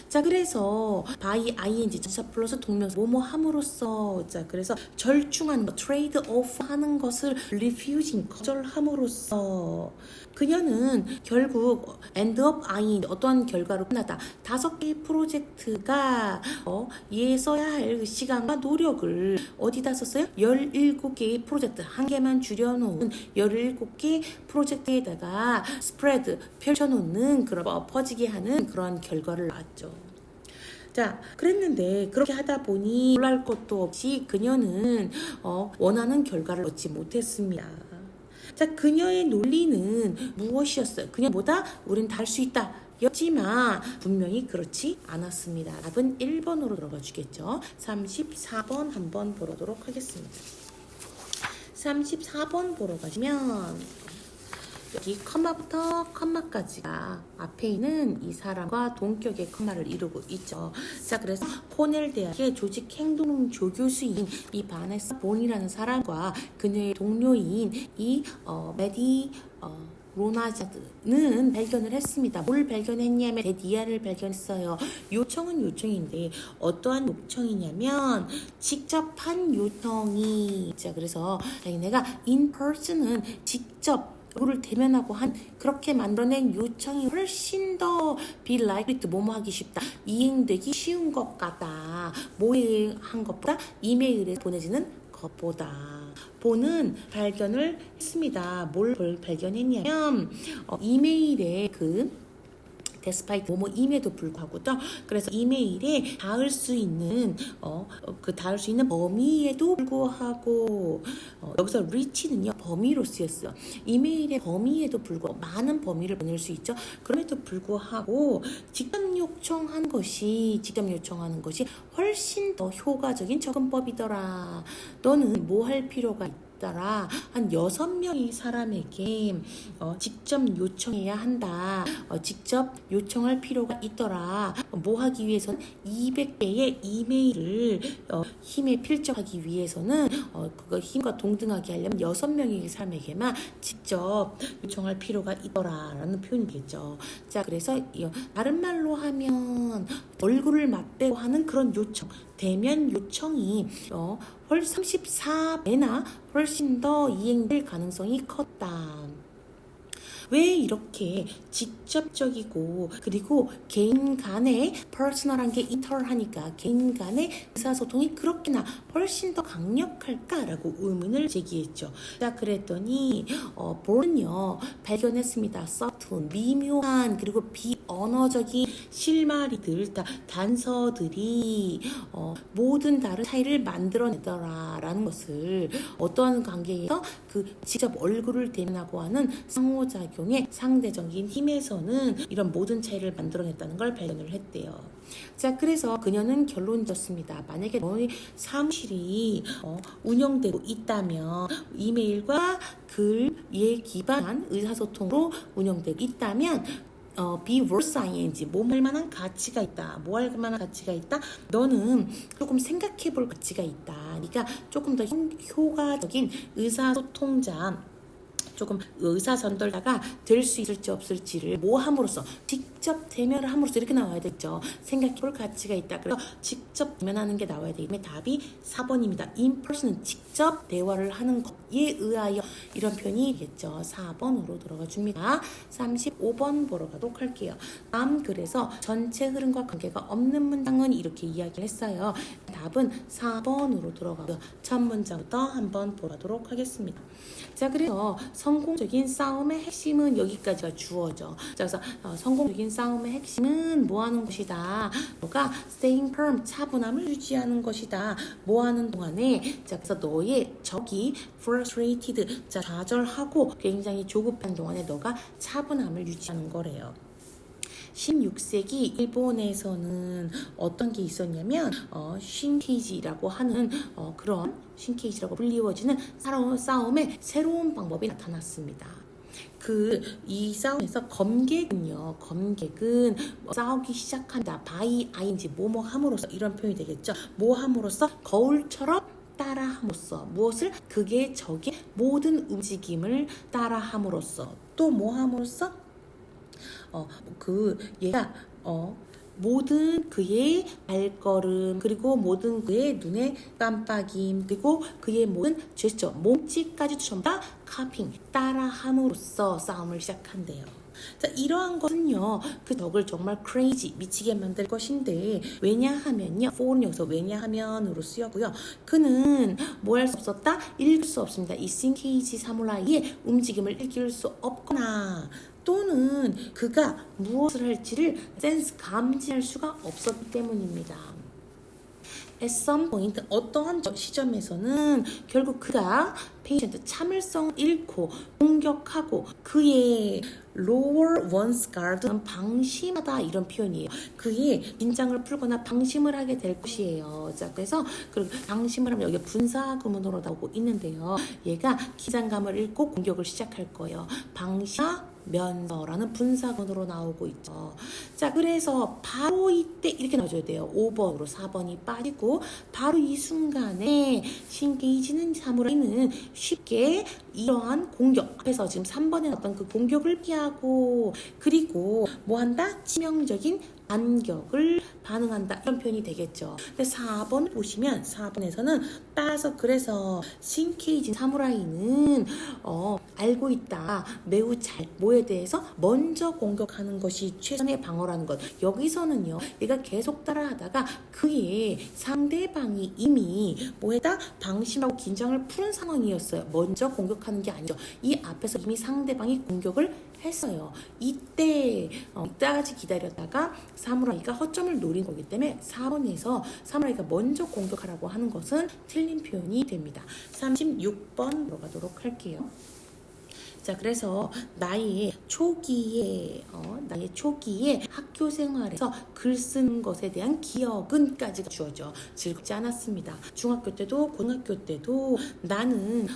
자, 그래서 by ing 전치사 플러스 동명사 뭐뭐 함으로써, 자, 그래서 절충하는 거, trade off 하는 것을 refusing 거절함으로써 그녀는 결국 end up ing 어떠한 결과로 끝났다. 5개의 프로젝트가 얘 써야 할 시간과 노력을 어디다 썼어요? 17개의 프로젝트, 한 개만 줄여놓은 17개 프로젝트에다가 스프레드 펼쳐놓는 그런 퍼지게 하는 그런 결과를 낳았죠. 자, 그랬는데 그렇게 하다 보니 놀랄 것도 없이 그녀는 원하는 결과를 얻지 못했습니다. 자, 그녀의 논리는 무엇이었어요? 그녀보다 우린 다 할 수 있다 였지만 분명히 그렇지 않았습니다. 답은 1번으로 들어가 주겠죠. 34번 한번 보도록 하겠습니다. 34번 보러 가시면 여기 컴마부터 컴마까지가 앞에 있는 이 사람과 동격의 컴마를 이루고 있죠. 자, 그래서 코넬 대학의 조직 행동 조교수인 이 바네사 본이라는 사람과 그녀의 동료인 이 메디 로나자드는 발견을 했습니다. 뭘 발견했냐면 데디아를 발견했어요. 요청은 요청인데 어떠한 요청이냐면 직접 한 요청이, 자, 그래서 내가 in person은 직접 얼굴을 대면하고 그렇게 만들어낸 요청이 훨씬 더 be likely to 뭐뭐 하기 쉽다, 이행되기 쉬운 것 같다. 뭐에 한 것보다 이메일에 보내지는 것보다. 본은 발견을 했습니다. 뭘 발견했냐면 이메일에 despite 뭐뭐임에도 불구하고도, 그래서 이메일에 닿을 수 있는 닿을 수 있는 범위에도 불구하고 여기서 reach는요 범위로 쓰였어요. 이메일의 범위에도 불구하고 많은 범위를 보낼 수 있죠. 그럼에도 불구하고 직접 요청하는 것이 훨씬 더 효과적인 접근법이더라. 너는 뭐 할 필요가 있더라. 한 6명의 사람에게 직접 요청해야 한다. 직접 요청할 필요가 있더라. 뭐 하기 위해서는 200개의 이메일을 힘에 필적하기 위해서는 그거 힘과 동등하게 하려면 6명의 사람에게만 직접 요청할 필요가 있더라 라는 표현이겠죠. 자, 그래서 다른 말로 하면 얼굴을 맞대고 하는 그런 요청, 대면 요청이 34배나 훨씬 더 이행될 가능성이 컸다. 왜 이렇게 직접적이고 그리고 개인 간의 퍼스널한 게 인터하니까 개인 간의 의사소통이 그렇게나 훨씬 더 강력할까라고 의문을 제기했죠. 자, 그랬더니 볼은요 발견했습니다. 서툰 미묘한 그리고 비언어적인 실마리들, 단서들이 모든 다른 차이를 만들어내더라라는 것을 어떠한 관계에서 직접 얼굴을 대면하고 하는 상호작용의 상대적인 힘에서는 이런 모든 차이를 만들어냈다는 걸 발견을 했대요. 자, 그래서 그녀는 결론을 졌습니다. 만약에 너의 사무실이 운영되고 있다면, 이메일과 글에 기반한 의사소통으로 운영되고 있다면 be worth ing 뭐 할 만한 가치가 있다. 뭐 할 만한 가치가 있다? 너는 조금 생각해 볼 가치가 있다. 네가 조금 더 효과적인 의사소통자, 조금 의사 전달자가 될 수 있을지 없을지를 뭐 함으로써, 직접 대면을 함으로써 이렇게 나와야 되죠. 생각해 볼 가치가 있다. 그래서 직접 대면하는 게 나와야 되기 때문에 답이 4번입니다. in person은 직접 대화를 하는 것에 의하여, 이런 표현이 되겠죠. 4번으로 들어가 줍니다. 35번 보러 가도록 할게요. 그래서 전체 흐름과 관계가 없는 문장은 이렇게 이야기를 했어요. 답은 4번으로 들어가고요. 첫 문장부터 한번 보도록 하겠습니다. 자, 그래서 성공적인 싸움의 핵심은 여기까지가 주어져. 자, 그래서 성공적인 싸움의 핵심은 뭐 하는 것이다. 뭐가 staying firm, 차분함을 유지하는 것이다. 뭐 하는 동안에, 자, 그래서 너의 적이 frustrated, 자, 좌절하고 굉장히 조급한 동안에 너가 차분함을 유지하는 거래요. 16세기 일본에서는 어떤 게 있었냐면 신케이지라고 하는 그런 신케이지라고 불리워지는 싸움의 새로운 방법이 나타났습니다. 이 싸움에서 검객은요, 검객은 싸우기 시작한다. by ing 뭐뭐 함으로써 이런 표현이 되겠죠. 뭐 함으로써 거울처럼 따라함으로써 무엇을 그의 적의 모든 움직임을 따라함으로써 또 뭐 함으로써 얘가 모든 그의 발걸음 그리고 모든 그의 눈의 깜빡임 그리고 그의 모든 제스처 몸짓까지도 전부 다 카핑 따라함으로써 싸움을 시작한대요. 자, 이러한 것은요 그 적을 정말 crazy 미치게 만들 것인데 왜냐하면요 for는 여기서 왜냐하면으로 쓰였고요. 그는 뭐 할 수 없었다? 읽을 수 없습니다. 이 신케이지 사무라이의 움직임을 읽을 수 없거나 또는 그가 무엇을 할지를 감지할 수가 없었기 때문입니다. At some point, 어떠한 시점에서는 결국 그가 patient, 참을성을 잃고 공격하고 그의 lower one's guard는 방심하다 이런 표현이에요. 그의 긴장을 풀거나 방심을 하게 될 것이에요. 자, 그래서 방심을 하면 여기 분사 구문으로 나오고 있는데요. 얘가 긴장감을 잃고 공격을 시작할 거예요. 면서라는 분사근으로 나오고 있죠. 자, 그래서 바로 이때 이렇게 넣어줘야 돼요. 5번으로 4번이 빠지고 바로 이 순간에 신게이지는 사무라이는 쉽게 이러한 공격 앞에서 지금 3번에 어떤 그 공격을 피하고 그리고 뭐 한다? 치명적인 반격을 반응한다 이런 표현이 되겠죠. 근데 4번 보시면 4번에서는 따라서 그래서 신케이진 사무라이는 알고 있다. 매우 잘 뭐에 대해서 먼저 공격하는 것이 최선의 방어라는 것. 여기서는요. 얘가 계속 따라하다가 그의 상대방이 이미 뭐에다 방심하고 긴장을 푸는 상황이었어요. 먼저 공격하는 게 아니죠. 이 앞에서 이미 상대방이 공격을 했어요. 이때까지 기다렸다가 사무라이가 허점을 노린 거기 때문에 4번에서 사무라이가 먼저 공격하라고 하는 것은 틀린 표현이 됩니다. 36번으로 가도록 할게요. 자, 그래서 나의 초기에 학교 생활에서 글 쓰는 것에 대한 기억은까지가 주어져 즐겁지 않았습니다. 중학교 때도 고등학교 때도 나는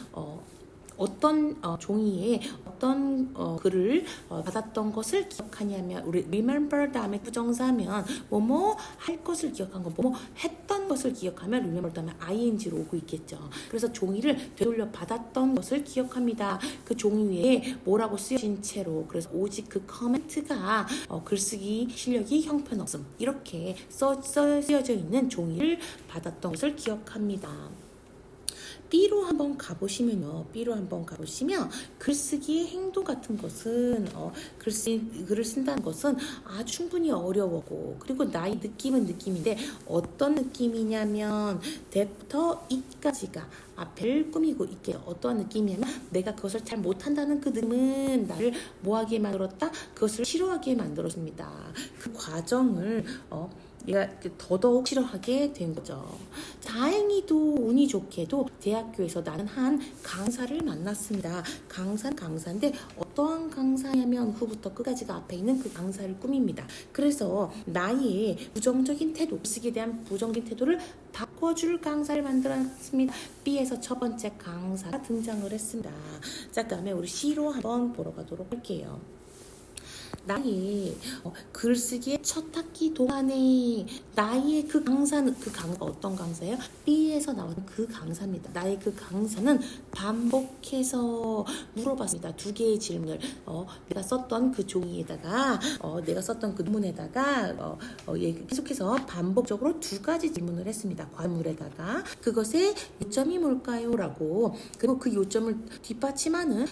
어떤 종이에 어떤 글을 받았던 것을 기억하냐면 우리 remember 다음에 부정사면 뭐뭐 할 것을 기억한 거 뭐뭐 했던 것을 기억하면 remember 다음에 ing로 오고 있겠죠. 그래서 종이를 되돌려 받았던 것을 기억합니다. 그 종이 위에 뭐라고 쓰여진 채로 그래서 오직 그 커멘트가 글쓰기 실력이 형편없음 이렇게 쓰여져 있는 종이를 받았던 것을 기억합니다. B로 한번 가보시면 글쓰기의 행동 같은 것은 글을 쓴다는 것은 충분히 어려웠고 그리고 나의 느낌인데 어떤 느낌이냐면 that부터 it까지가 앞을 꾸미고 있게 어떠한 느낌이냐면 내가 그것을 잘 못한다는 그 느낌은 나를 뭐하게 만들었다? 그것을 싫어하게 만들었습니다. 그 과정을 얘가 더더욱 싫어하게 된 거죠. 다행히도 운이 좋게도 대학교에서 나는 한 강사를 만났습니다. 강사인데 어떠한 강사냐면 후부터 끝까지가 앞에 있는 그 강사를 꾸밉니다. 그래서 나의 부정적인 태도, 글쓰기에 대한 부정적인 태도를 바꿔줄 강사를 만들었습니다. B에서 첫 번째 강사가 등장을 했습니다. 자, 그다음에 우리 C로 한번 보러 가도록 할게요. 나의 글쓰기의 첫 학기 동안에 나의 그 강사가 어떤 강사예요? B에서 나온 그 강사입니다. 나의 그 강사는 반복해서 물어봤습니다. 두 개의 질문을 내가 썼던 그 종이에다가 내가 썼던 그 논문에다가 계속해서 반복적으로 두 가지 질문을 했습니다. 과물에다가 그것의 요점이 뭘까요? 라고 그리고 그 요점을 뒷받침하는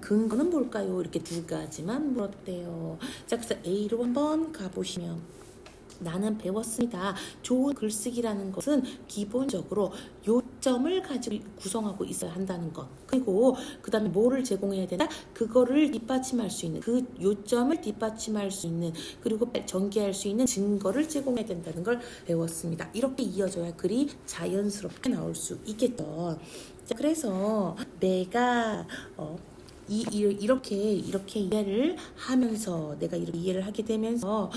근거는 뭘까요? 이렇게 두 가지만 물었대요. 자, 그래서 A로 한번 가보시면 나는 배웠습니다. 좋은 글쓰기라는 것은 기본적으로 요점을 가지고 구성하고 있어야 한다는 것. 그리고 그 다음에 뭐를 제공해야 되나? 그거를 뒷받침할 수 있는, 그 요점을 뒷받침할 수 있는, 그리고 전개할 수 있는 증거를 제공해야 된다는 걸 배웠습니다. 이렇게 이어져야 글이 자연스럽게 나올 수 있겠죠. 자, 그래서 내가 이렇게 이해를 하면서 내가 이렇게 이해를 하게 되면서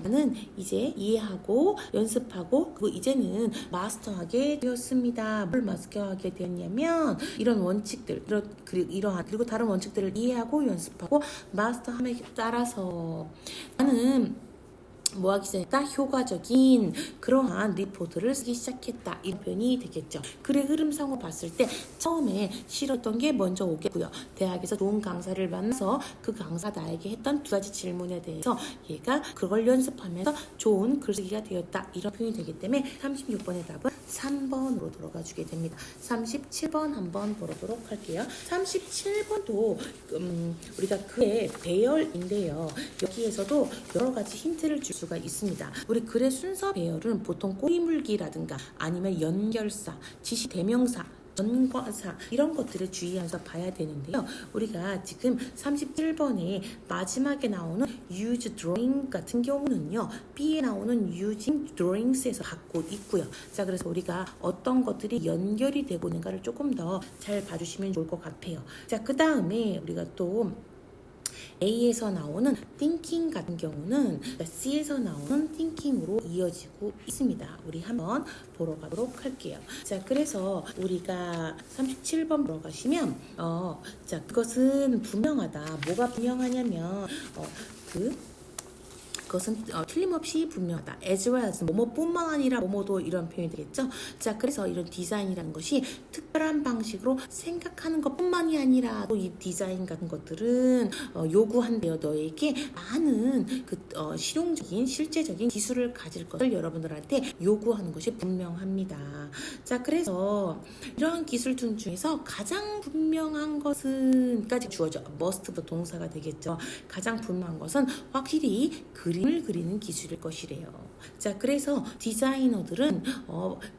나는 이제 이해하고 연습하고 그리고 이제는 마스터하게 되었습니다. 뭘 마스터하게 되었냐면 이런 원칙들 그리고 다른 원칙들을 이해하고 연습하고 마스터함에 따라서 나는 뭐 하기 시작했다? 효과적인 그러한 리포트를 쓰기 시작했다. 이런 표현이 되겠죠. 글의 흐름상으로 봤을 때 처음에 싫었던 게 먼저 오겠고요. 대학에서 좋은 강사를 만나서 그 강사 나에게 했던 두 가지 질문에 대해서 얘가 그걸 연습하면서 좋은 글쓰기가 되었다. 이런 표현이 되기 때문에 36번의 답은 3번으로 들어가 주게 됩니다. 37번 한번 보도록 할게요. 37번도 우리가 그의 배열인데요. 여기에서도 여러 가지 힌트를 줄 수가 있습니다. 우리 글의 순서 배열은 보통 꼬리물기라든가 아니면 연결사, 지시 대명사, 전과사 이런 것들을 주의해서 봐야 되는데요. 우리가 지금 37번에 마지막에 나오는 use drawing 같은 경우는요. B에 나오는 using drawings에서 갖고 있고요. 자, 그래서 우리가 어떤 것들이 연결이 되고 있는가를 조금 더 잘 봐주시면 좋을 것 같아요. 자, 그 다음에 우리가 또 A에서 나오는 thinking 같은 경우는 C에서 나오는 thinking으로 이어지고 있습니다. 우리 한번 보러 가도록 할게요. 자, 그래서 우리가 37번 보러 가시면 자, 그것은 분명하다. 뭐가 분명하냐면 그것은 틀림없이 분명하다. as well as 뭐뭐뿐만 아니라 뭐뭐도 이런 표현이 되겠죠. 자, 그래서 이런 디자인이라는 것이 특별한 방식으로 생각하는 것뿐만이 아니라 또 이 디자인 같은 것들은 요구한대요. 너에게 많은 실용적인 실제적인 기술을 가질 것을 여러분들한테 요구하는 것이 분명합니다. 자, 그래서 이러한 기술들 중에서 가장 분명한 것은까지 주어져 must도 동사가 되겠죠. 가장 분명한 것은 확실히 그림을 그리는 기술일 것이래요. 자, 그래서 디자이너들은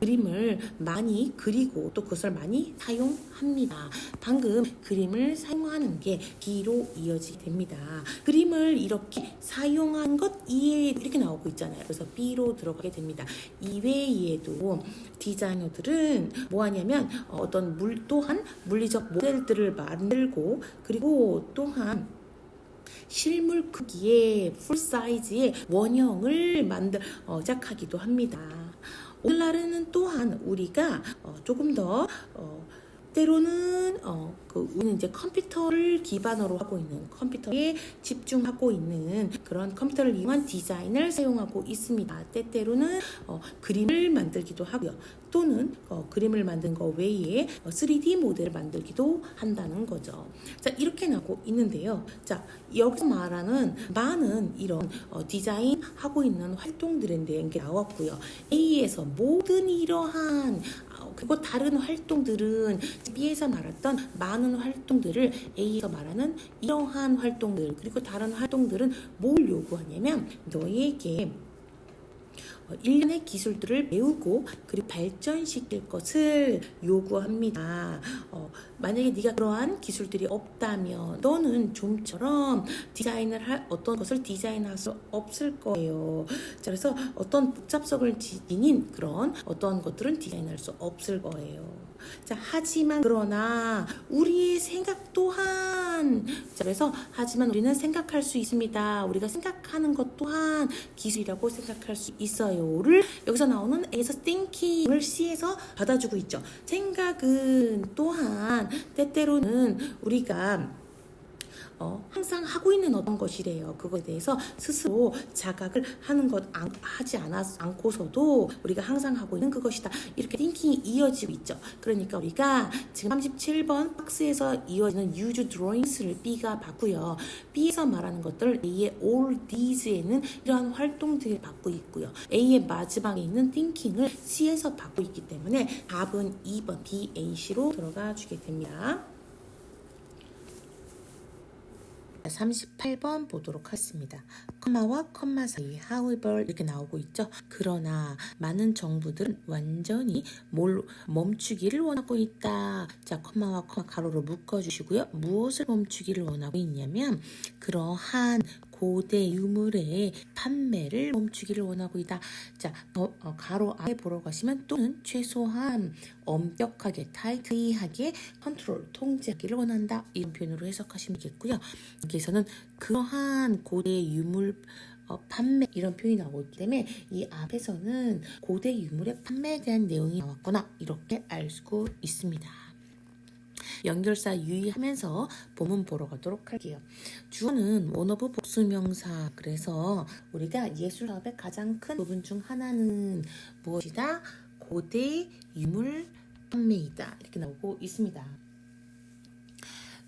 그림을 많이 그리고 또 그것을 많이 사용합니다. 방금 그림을 사용하는 게 B로 이어지게 됩니다. 그림을 이렇게 사용한 것 이외에 이렇게 나오고 있잖아요. 그래서 B로 들어가게 됩니다. 이외에도 디자이너들은 뭐 하냐면 어떤 또한 물리적 모델들을 만들고 그리고 또한 실물 크기의 풀 사이즈의 원형을 제작하기도 합니다. 오늘날에는 또한 우리가 조금 더 때로는 우리는 이제 컴퓨터를 기반으로 하고 있는 컴퓨터에 집중하고 있는 그런 컴퓨터를 이용한 디자인을 사용하고 있습니다. 때때로는 그림을 만들기도 하고요. 또는 그림을 만든 거 외에 3D 모델을 만들기도 한다는 거죠. 자, 이렇게 나오고 있는데요. 자, 여기서 말하는 많은 이런 디자인 하고 있는 활동들인데 이게 나왔고요. A에서 모든 이러한 그리고 다른 활동들은 B에서 말했던 많은 활동들을 A에서 말하는 이러한 활동들 그리고 다른 활동들은 뭘 요구하냐면 너에게 일련의 기술들을 배우고 그리고 발전시킬 것을 요구합니다. 만약에 네가 그러한 기술들이 없다면 너는 좀처럼 어떤 것을 디자인할 수 없을 거예요. 자, 그래서 어떤 복잡성을 지닌 그런 어떤 것들은 디자인할 수 없을 거예요. 자, 그러나 우리의 생각 또한 하지만 우리는 생각할 수 있습니다. 우리가 생각하는 것 또한 기술이라고 생각할 수 있어요를 여기서 나오는 A에서 thinking을 C에서 받아주고 있죠. 생각은 또한 때때로는 우리가 항상 하고 있는 어떤 것이래요. 그거에 대해서 스스로 자각을 하지 않고서도 우리가 항상 하고 있는 그것이다. 이렇게 띵킹이 이어지고 있죠. 그러니까 우리가 지금 37번 박스에서 이어지는 use drawings를 B가 받고요. B에서 말하는 것들 A의 all these에는 이러한 활동들을 받고 있고요. A의 마지막에 있는 thinking을 C에서 받고 있기 때문에 답은 2번 B, A, C로 들어가 주게 됩니다. 38번 보도록 하겠습니다. 컴마와 컴마 사이 however 이렇게 나오고 있죠. 그러나 많은 정부들은 완전히 멈추기를 원하고 있다. 자, 컴마와 컴마 가로로 묶어주시고요. 무엇을 멈추기를 원하고 있냐면 그러한 고대 유물의 판매를 멈추기를 원하고 있다. 자, 가로 아래 보러 가시면 또는 최소한 엄격하게 타이트하게 컨트롤 통제하기를 원한다. 이런 표현으로 해석하시면 되겠고요. 여기에서는 그러한 고대 유물 판매 이런 표현이 나오기 때문에 이 앞에서는 고대 유물의 판매에 대한 내용이 나왔구나 이렇게 알 수 있습니다. 연결사 유의하면서 본문 보러 가도록 할게요. 주어는 원어브 복수명사. 그래서 우리가 예술 사업의 가장 큰 부분 중 하나는 무엇이다? 고대 유물 판매이다. 이렇게 나오고 있습니다.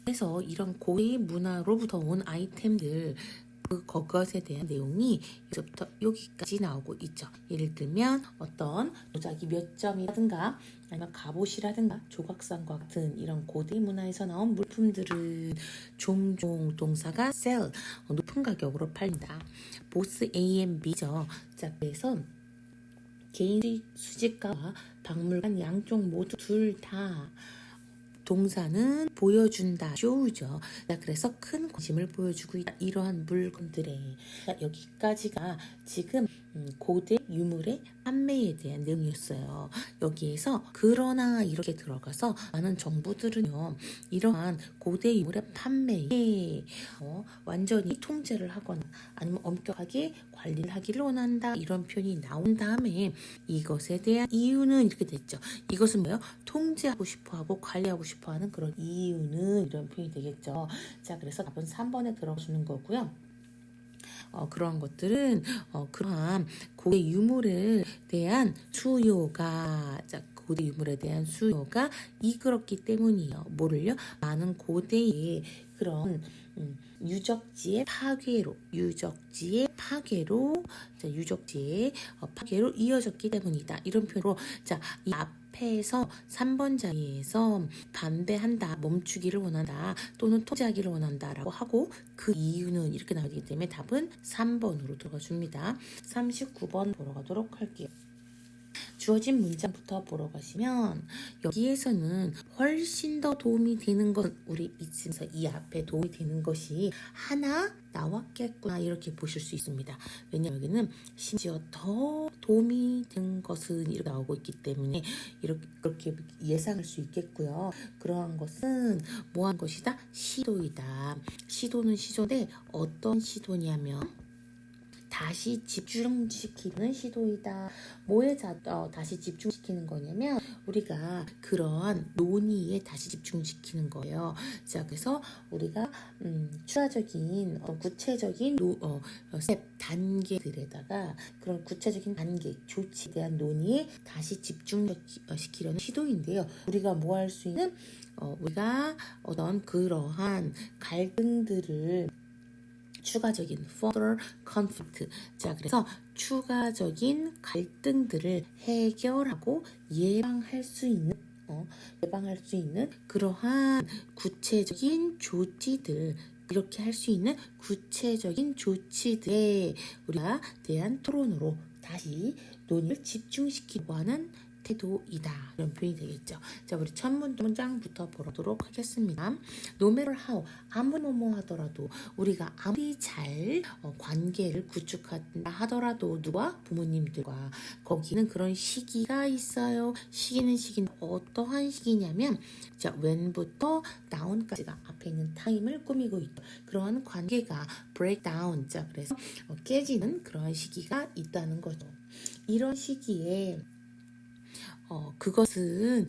그래서 이런 고대 문화로부터 온 아이템들 그것에 대한 내용이 여기서부터 여기까지 나오고 있죠. 예를 들면 어떤 도자기 몇 점이라든가 아니면 갑옷이라든가 조각상과 같은 이런 고대 문화에서 나온 물품들은 종종 동사가 sell 높은 가격으로 팔린다. 보스 A and B죠. 자, 그래서 개인 수집가와 박물관 양쪽 모두 둘 다 동사는 보여준다, 쇼우죠. 자, 그래서 큰 관심을 보여주고 있다. 이러한 물건들에 여기까지가 지금 고대 유물의 판매에 대한 내용이었어요. 여기에서 그러나 이렇게 들어가서 많은 정부들은요 이러한 고대 유물의 판매에 완전히 통제를 하거나 아니면 엄격하게 관리를 하기를 원한다 이런 표현이 나온 다음에 이것에 대한 이유는 이렇게 됐죠. 이것은 뭐예요? 통제하고 싶어하고 관리하고 싶어하는 그런 이유는 이런 표현이 되겠죠. 자, 그래서 답은 3번에 들어주는 거고요. 그러한 것들은 그러한 고대 유물에 대한 수요가 고대 유물에 대한 수요가 이끌었기 때문이에요. 뭐를요? 많은 고대의 그런 유적지의 파괴로 이어졌기 때문이다. 이런 표현으로 자, 이 앞에서 3번 자리에서 반대한다, 멈추기를 원한다, 또는 통제하기를 원한다라고 하고 그 이유는 이렇게 나오기 때문에 답은 3번으로 들어가 줍니다. 39번 보러 가도록 할게요. 주어진 문장부터 보러 가시면 여기에서는 훨씬 더 도움이 되는 건 우리 이쯤에서 이 앞에 도움이 되는 것이 하나 나왔겠구나 이렇게 보실 수 있습니다. 왜냐하면 여기는 심지어 더 도움이 된 것은 이렇게 나오고 있기 때문에 이렇게 예상할 수 있겠고요. 그러한 것은 뭐한 것이다? 시도이다. 시도는 시도인데 어떤 시도냐면 다시 집중시키는 시도이다. 뭐에 다시 집중시키는 거냐면 우리가 그런 논의에 다시 집중시키는 거예요. 자, 그래서 우리가 추가적인 구체적인 스텝 단계들에다가 그런 구체적인 단계 조치에 대한 논의에 다시 집중시키려는 시도인데요. 우리가 뭐 할 수 있는 우리가 어떤 그러한 갈등들을 추가적인 further conflict. 자, 그래서 추가적인 갈등들을 해결하고 예방할 수 있는 그러한 구체적인 조치들 이렇게 할 수 있는 구체적인 조치들에 우리가 대한 토론으로 다시 논의를 집중시키려고 하는 태도이다. 이런 표현이 되겠죠. 자, 우리 첫 문장부터 보도록 하겠습니다. No matter how, 아무리 뭐뭐 하더라도 우리가 아무리 잘 관계를 구축한다 하더라도 누가? 부모님들과 거기는 그런 시기가 있어요. 시기는 어떠한 시기냐면 자, when부터 down까지가 앞에 있는 타임을 꾸미고 있다. 그러한 관계가 break down. 자, 그래서 깨지는 그러한 시기가 있다는 거죠. 이런 시기에 그것은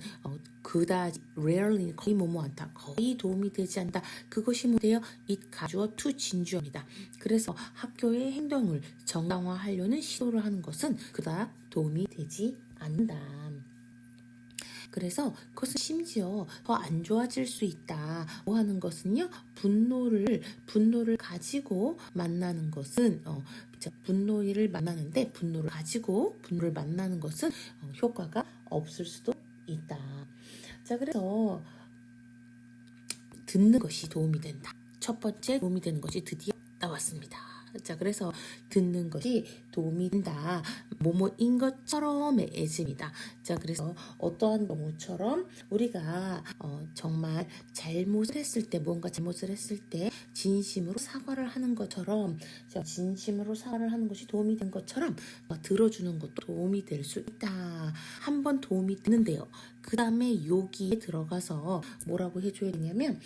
그다지 rarely 거의 않다. 거의 도움이 되지 않다. 그것이 뭐예요? it 가주어 to 진주어입니다. 그래서 학교의 행동을 정당화하려는 시도를 하는 것은 그다지 도움이 되지 않는다. 그래서 그것은 심지어 더 안 좋아질 수 있다. 뭐 하는 것은요? 분노를 가지고 만나는 것은 분노를 만나는데 분노를 만나는 것은 효과가 없을 수도 있다. 자, 그래서 듣는 것이 도움이 된다. 첫 번째 도움이 되는 것이 드디어 나왔습니다. 자, 그래서 듣는 것이 도움이 된다. 뭐뭐인 것처럼의 애즈입니다. 자, 그래서 어떠한 경우처럼 우리가 정말 잘못을 했을 때, 뭔가 잘못을 했을 때 진심으로 사과를 하는 것처럼, 진심으로 사과를 하는 것이 도움이 된 것처럼 들어주는 것도 도움이 될 수 있다. 한 번 도움이 되는데요. 그 다음에 여기에 들어가서 뭐라고 해줘야 되냐면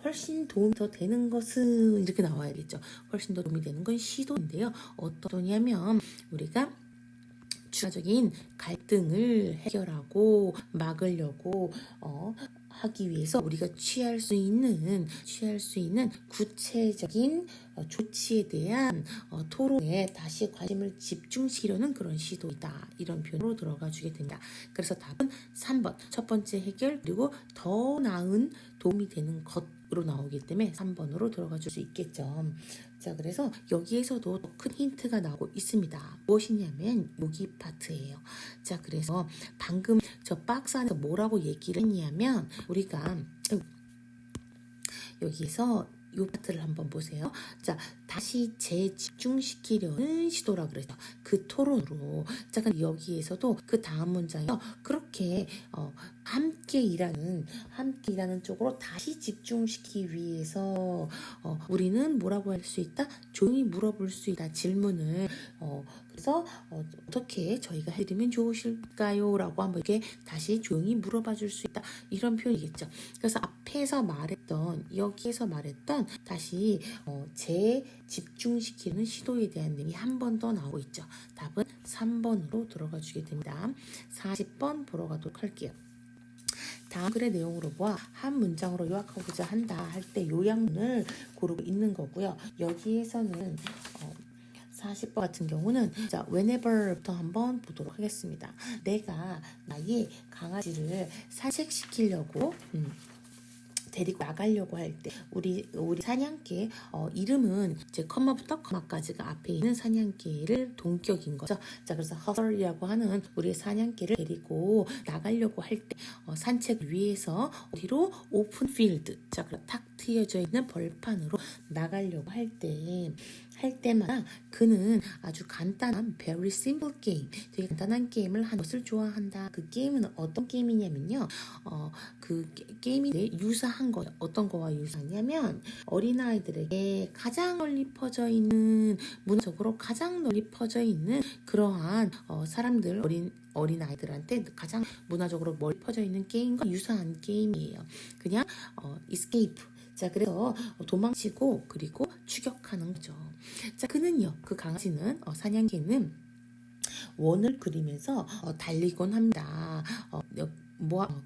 훨씬 도움이 더 되는 것은 이렇게 나와야겠죠. 훨씬 더 도움이 되는 건 시도인데요. 어떤 시도냐면 우리가 추가적인 갈등을 해결하고 막으려고 하기 위해서 우리가 취할 수 있는 구체적인 조치에 대한 토론에 다시 관심을 집중시키려는 그런 시도이다. 이런 표현으로 들어가 주게 됩니다. 그래서 답은 3번. 첫 번째 해결 그리고 더 나은 도움이 되는 것으로 나오기 때문에 3번으로 들어가 줄 수 있겠죠. 자, 그래서 여기에서도 더 큰 힌트가 나오고 있습니다. 무엇이냐면 여기 파트예요. 자, 그래서 방금 저 박스 안에서 뭐라고 얘기를 했냐면 우리가 여기서 이 파트를 한번 보세요. 자, 다시 재집중시키려는 시도라 그랬죠. 그 토론으로. 자, 그럼 여기에서도 그 다음 문장이요. 그렇게 함께 일하는 쪽으로 다시 집중시키기 위해서 우리는 뭐라고 할 수 있다? 조용히 물어볼 수 있다. 질문을. 그래서 어떻게 저희가 해드리면 좋으실까요? 라고 한번 이렇게 다시 조용히 물어봐 줄 수 있다. 이런 표현이겠죠. 그래서 여기에서 말했던 다시 재집중시키는 시도에 대한 내용이 한 번 더 나오고 있죠. 답은 3번으로 들어가 주게 됩니다. 40번 보러 가도록 할게요. 다음 글의 내용으로 보아 한 문장으로 요약하고자 한다 할 때 요약문을 고르고 있는 거고요. 여기에서는 40번 같은 경우는 자, whenever부터 한번 보도록 하겠습니다. 내가 나의 강아지를 산책시키려고 데리고 나가려고 할 때 우리 사냥개 이름은 이제 컴마부터 컴마까지가 앞에 있는 사냥개를 동격인 거죠. 자, 그래서 hustle이라고 하는 우리의 사냥개를 데리고 나가려고 할 때 산책 위에서 어디로 오픈 필드 자, 탁 트여져 있는 벌판으로 나가려고 할 때마다 그는 아주 간단한 very simple game 되게 간단한 게임을 하는 것을 좋아한다. 그 게임은 어떤 게임이냐면요. 그 게임이 유사한 거예요. 어떤 거와 유사하냐면 어린아이들에게 가장 널리 퍼져 있는 문화적으로 가장 널리 퍼져 있는 그러한 사람들 어린 아이들한테 가장 문화적으로 멀리 퍼져 있는 게임과 유사한 게임이에요. 그냥 escape 자, 그래서 도망치고 그리고 추격하는 거죠. 자, 그 강아지는 사냥개는 원을 그리면서 달리곤 합니다.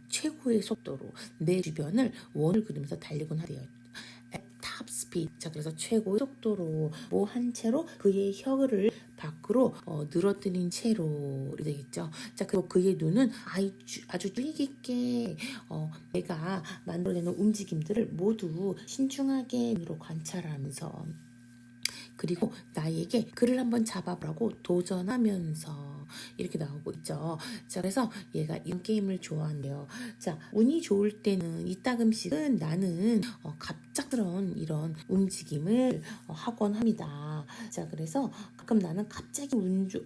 최고의 속도로 내 주변을 원을 그리면서 달리곤 하대요. at top speed. 자, 그래서 최고의 속도로 한 채로 그의 혀를 밖으로 늘어뜨린 채로 되겠죠. 자, 그리고 그의 눈은 아주 주의 깊게 내가 만들어내는 움직임들을 모두 신중하게 눈으로 관찰하면서 그리고 나에게 그를 한번 잡아보라고 도전하면서 이렇게 나오고 있죠. 자, 그래서 얘가 이런 게임을 좋아한대요. 자, 운이 좋을 때는 이따금씩은 나는 갑작스러운 이런 움직임을 하곤 합니다. 자, 그래서 가끔 나는 갑작스러운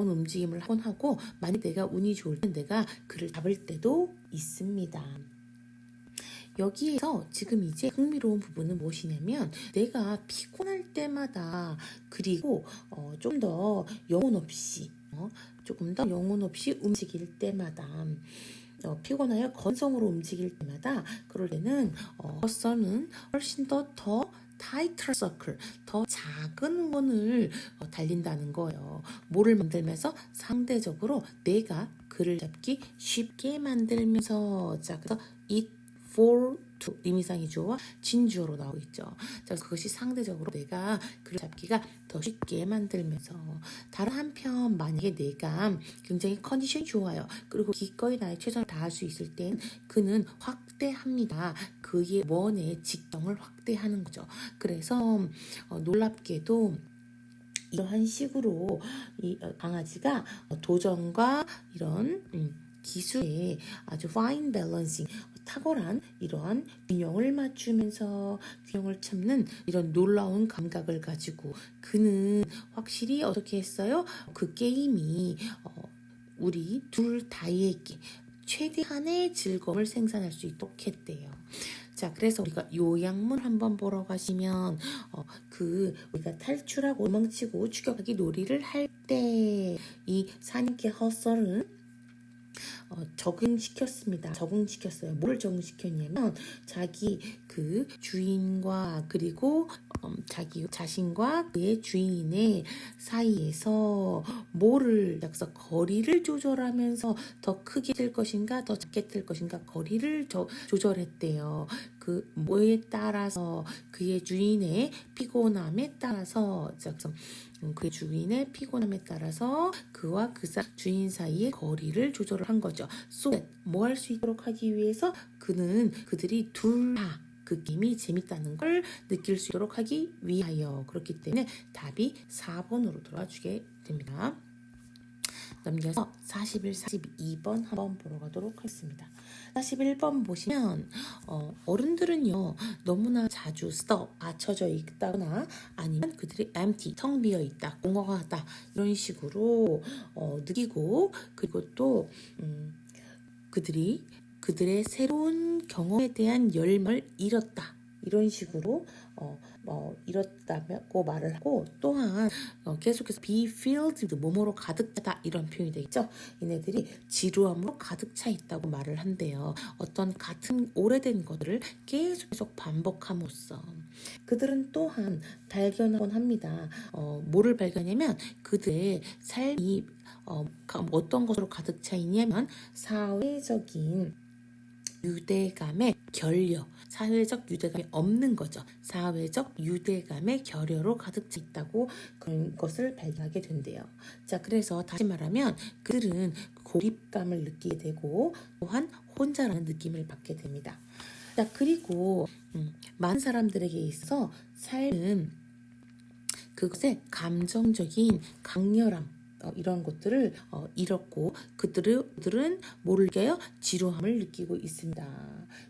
움직임을 하곤 하고 만약 내가 운이 좋을 땐 내가 그를 잡을 때도 있습니다. 여기에서 지금 이제 흥미로운 부분은 무엇이냐면 내가 피곤할 때마다 그리고 좀 더 영혼 없이 움직일 때마다 피곤하여 건성으로 움직일 때마다 그럴 때는 헛선은 훨씬 더 타이트한 서클, 더 작은 원을 달린다는 거예요. 뭐를 만들면서 상대적으로 내가 그를 잡기 쉽게 만들면서 자, 그래서 it for to 의미상의 주어와 진주어로 나오고 있죠. 자, 그것이 상대적으로 내가 그를 잡기가 더 쉽게 만들면서 다른 한편 만약에 내가 굉장히 컨디션이 좋아요. 그리고 기꺼이 나의 최선을 다할 수 있을 땐 그는 확대합니다. 그의 원의 직경을 확대하는 거죠. 그래서 놀랍게도 이러한 식으로 이 강아지가 도전과 이런 기술의 아주 fine balancing, 탁월한 이러한 균형을 맞추면서 균형을 찾는 이런 놀라운 감각을 가지고 그는 확실히 어떻게 했어요? 그 게임이 우리 둘 다에게 최대한의 즐거움을 생산할 수 있도록 했대요. 자, 그래서 우리가 요약문 한번 보러 가시면 우리가 탈출하고 도망치고 추격하기 놀이를 할 때 이 사냥개 허설은 적응시켰어요. 뭘 적응시켰냐면 자기 그 주인과 그리고 자기 자신과 그의 주인의 사이에서 그래서 거리를 조절하면서 더 크게 될 것인가 더 작게 될 것인가 거리를 조절했대요. 그 뭐에 따라서 그의 주인의 피곤함에 따라서 그의 주인의 피곤함에 따라서 그와 주인 사이의 거리를 조절을 한 거죠. 뭐 할 수 있도록 하기 위해서 그들이 둘 다 그 게임이 재밌다는 걸 느낄 수 있도록 하기 위하여. 그렇기 때문에 답이 4번으로 돌아주게 됩니다. 넘겨서 41, 42번 한번 보러 가도록 하겠습니다. 41번 보시면 어른들은요 너무나 자주 받쳐져 있다거나 아니면 그들이 empty, 텅 비어 있다, 공허하다 이런 식으로 느끼고 그리고 또 그들의 새로운 경험에 대한 열망을 잃었다 이런 식으로 잃었다고 말을 하고 또한 계속해서 be filled with 뭐뭐로 가득 차다 이런 표현이 되겠죠. 얘네들이 지루함으로 가득 차 있다고 말을 한대요. 어떤 같은 오래된 것들을 계속 반복함으로써 그들은 또한 발견하곤 합니다. 뭐를 발견하냐면 그들의 삶이 어떤 것으로 가득 차 있냐면 사회적인 유대감의 결여, 사회적 유대감이 없는 거죠. 사회적 유대감의 결여로 가득 차 있다고 그런 것을 발견하게 된대요. 자, 그래서 다시 말하면 그들은 고립감을 느끼게 되고 또한 혼자라는 느낌을 받게 됩니다. 자, 그리고 많은 사람들에게 있어서 삶은 그것의 감정적인 강렬함 이런 것들을 잃었고 그들은 모르게요 지루함을 느끼고 있습니다.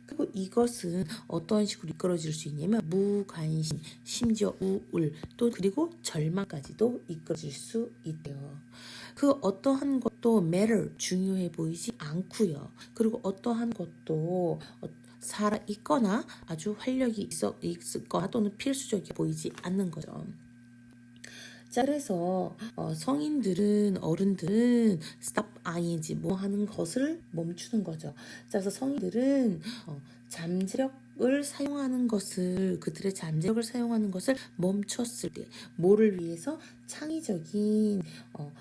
그리고 이것은 어떤 식으로 이끌어질 수 있냐면 무관심, 심지어 우울, 또 그리고 절망까지도 이끌어질 수 있대요. 그 어떠한 것도 matter, 중요해 보이지 않고요. 그리고 어떠한 것도 살아있거나 아주 활력이 있거나 또는 필수적이 보이지 않는 거죠. 자, 그래서 어른들은 stop ing 뭐 하는 것을 멈추는 거죠. 자, 그래서 성인들은 잠재력을 사용하는 것을 그들의 잠재력을 사용하는 것을 멈췄을 때 뭐를 위해서 창의적인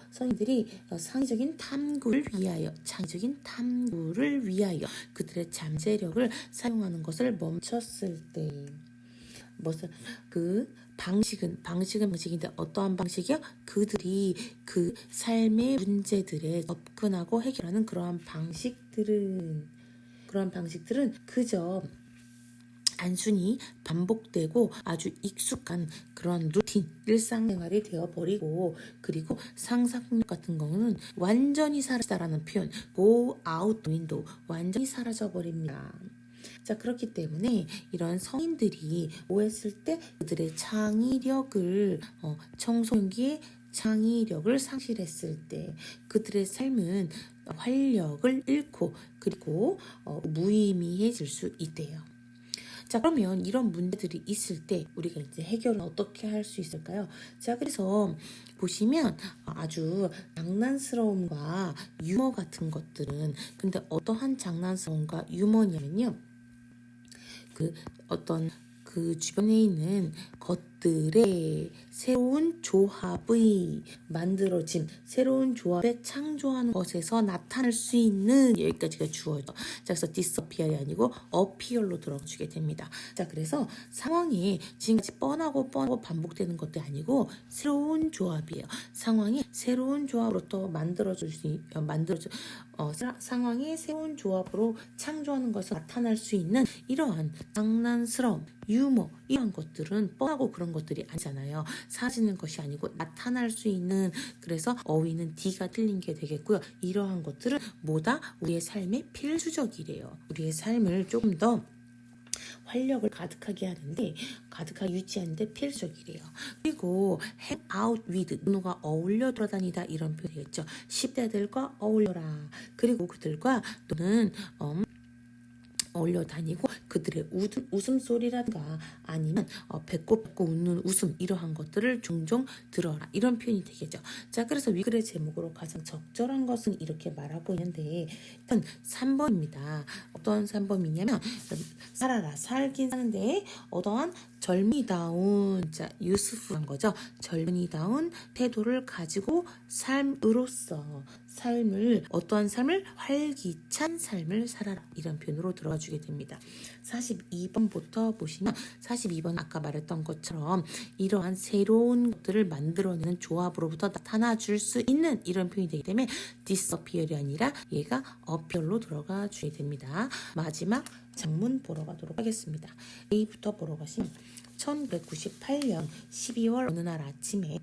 성인들이 창의적인 탐구를 위하여 그들의 잠재력을 사용하는 것을 멈췄을 때 방식인데 어떠한 방식이요? 그들이 그 삶의 문제들에 접근하고 해결하는 그러한 방식들은 그저 단순히 반복되고 아주 익숙한 그런 루틴, 일상생활이 되어버리고 그리고 상상력 같은 경우는 완전히 사라지다라는 표현, go out window, 완전히 사라져버립니다. 자, 그렇기 때문에 이런 성인들이 오했을 때 그들의 창의력을 청소년기의 창의력을 상실했을 때 그들의 삶은 활력을 잃고 그리고 무의미해질 수 있대요. 자, 그러면 이런 문제들이 있을 때 우리가 이제 해결은 어떻게 할 수 있을까요? 자, 그래서 보시면 아주 장난스러움과 유머 같은 것들은 근데 어떠한 장난스러움과 유머냐면요. 그 주변에 있는 것들의 새로운 조합의 만들어짐, 새로운 조합에 창조하는 것에서 나타날 수 있는 여기까지가 주어져. 자, 그래서 disappear이 아니고 appear로 들어주게 됩니다. 자, 그래서 상황이 지금까지 뻔하고 반복되는 것도 아니고 새로운 조합이에요. 상황이 새로운 조합으로 또 상황의 새로운 조합으로 창조하는 것을 나타날 수 있는 이러한 장난스러움, 유머 이런 것들은 뻔하고 그런 것들이 아니잖아요. 사라지는 것이 아니고 나타날 수 있는, 그래서 어휘는 D가 틀린 게 되겠고요. 이러한 것들은 뭐다? 우리의 삶의 필수적이래요. 우리의 삶을 조금 더 활력을 가득하게 하는데, 가득하게 유지하는데 필수적이래요. 그리고 hang out with, 누가 어울려 돌아다니다 이런 표현이겠죠. 10대들과 어울려라. 그리고 그들과 또는 어울려 다니고 그들의 웃음소리라든가 아니면 배꼽 웃는 웃음 이러한 것들을 종종 들어라 이런 표현이 되겠죠. 자, 그래서 위글의 제목으로 가장 적절한 것은 이렇게 말하고 있는데, 일단 3번입니다. 어떤 3번이냐면 살아라, 살긴 사는데 어떠한 젊이다운, 자, 유스프한 거죠. 젊이다운 태도를 가지고 삶으로써 어떠한 삶을, 활기찬 삶을 살아라 이런 표현으로 들어가 주게 됩니다. 42번부터 보시면 42번 아까 말했던 것처럼 이러한 새로운 것들을 만들어내는 조합으로부터 나타나 줄 수 있는 이런 표현이 되기 때문에 disappear이 아니라 얘가 appear로 들어가 주게 됩니다. 마지막 장문 보러 가도록 하겠습니다. A부터 보러 가시면 1998년 12월 어느 날 아침에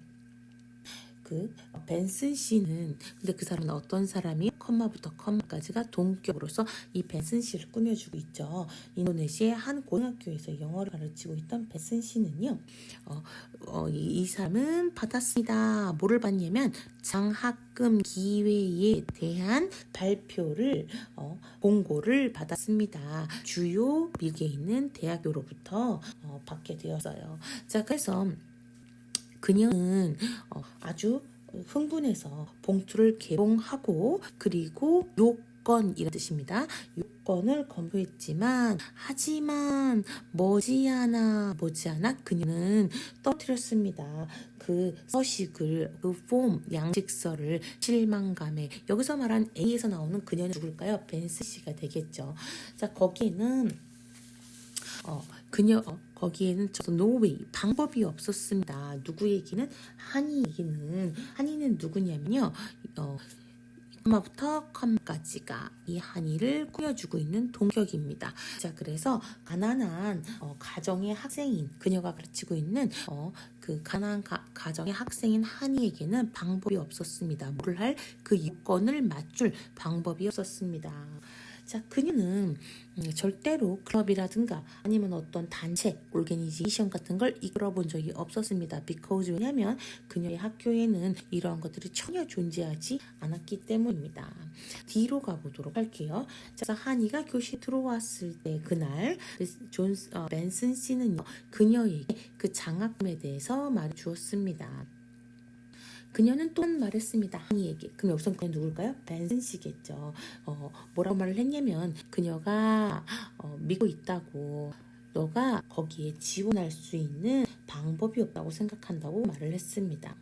벤슨 씨는, 근데 그 사람은 어떤 사람이 컴마부터 컴마까지가 동격으로서 이 벤슨 씨를 꾸며주고 있죠. 인도네시아의 한 고등학교에서 영어를 가르치고 있던 벤슨 씨는요, 이 사람은 받았습니다. 뭐를 받냐면 장학금 기회에 대한 발표를 공고를 받았습니다. 주요 미국에 있는 대학교로부터 받게 되었어요. 자, 그래서 그녀는 아주 흥분해서 봉투를 개봉하고, 그리고 요건이라는 뜻입니다. 요건을 검토했지만 하지만 머지않아 그녀는 떨어뜨렸습니다. 그 서식을, 그 폼, 양식서를 실망감에, 여기서 말한 A에서 나오는 그녀는 누굴까요? 벤스 씨가 되겠죠. 자, 거기에는 거기에는 노웨이, 방법이 없었습니다. 누구 얘기는? 한이 얘기는, 한이는 누구냐면요, 컴마부터 컴까지가 이 한이를 꾸며주고 있는 동격입니다. 자, 그래서 가난한 가정의 학생인, 그녀가 가르치고 있는 그 가난한 가정의 학생인 한이에게는 방법이 없었습니다. 뭐를 할, 그 요건을 맞출 방법이 없었습니다. 자, 그녀는 절대로 클럽이라든가 아니면 어떤 단체, 오르게니제이션 같은 걸 이끌어 본 적이 없었습니다. because, 왜냐하면 그녀의 학교에는 이러한 것들이 전혀 존재하지 않았기 때문입니다. 뒤로 가보도록 할게요. 자, 한이가 교실에 들어왔을 때 그날 벤슨 씨는요, 그녀에게 그 장학금에 대해서 말해주었습니다. 그녀는 또 말했습니다. 한이에게. 그럼 여기서 그녀는 누굴까요? 벤슨 씨겠죠. 뭐라고 말을 했냐면, 그녀가 믿고 있다고, 너가 거기에 지원할 수 있는 방법이 없다고 생각한다고 말을 했습니다.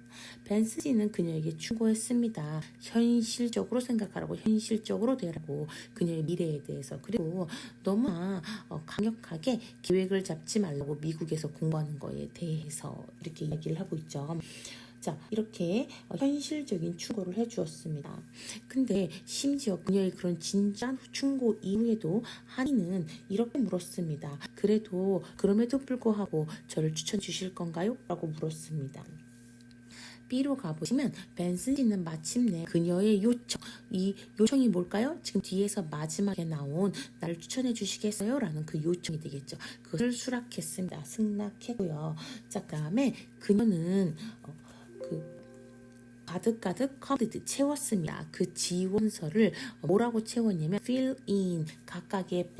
벤슨 씨는 그녀에게 충고했습니다. 현실적으로 생각하라고, 현실적으로 되라고, 그녀의 미래에 대해서. 그리고 너무나 강력하게 계획을 잡지 말라고, 미국에서 공부하는 거에 대해서 이렇게 이야기를 하고 있죠. 자, 이렇게 현실적인 충고를 해주었습니다. 근데 심지어 그녀의 그런 진지한 충고 이후에도 한이는 이렇게 물었습니다. 그럼에도 불구하고 저를 추천해 주실 건가요? 라고 물었습니다. B로 가보시면 벤슨 씨는 마침내 그녀의 요청, 이 요청이 뭘까요? 지금 뒤에서 마지막에 나온 나를 추천해 주시겠어요? 라는 그 요청이 되겠죠. 그것을 수락했습니다. 승낙했고요. 자, 그다음에 그녀는 가득 커드 채웠습니다. 그 지원서를 뭐라고 채웠냐면 fill in, 각각의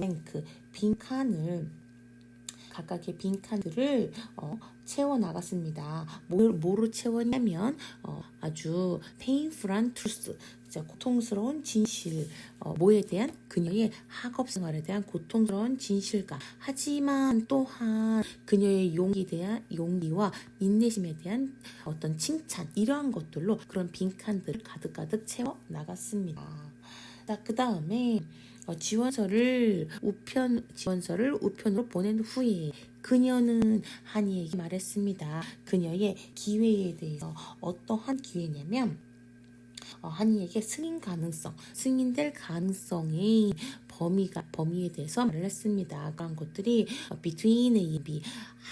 빈칸들을 채워 나갔습니다. 뭐로 채웠냐면 아주 painful한 truth, 고통스러운 진실, 뭐에 대한, 그녀의 학업 생활에 대한 고통스러운 진실과, 하지만 또한 그녀의 용기와 인내심에 대한 어떤 칭찬, 이러한 것들로 그런 빈칸들을 가득 채워 나갔습니다. 자, 그 다음에 지원서를 우편으로 보낸 후에 그녀는 한이에게 말했습니다. 그녀의 기회에 대해서. 어떠한 기회냐면 한이에게 승인될 가능성의 범위에 대해서 말을 했습니다. 그런 것들이 between A, B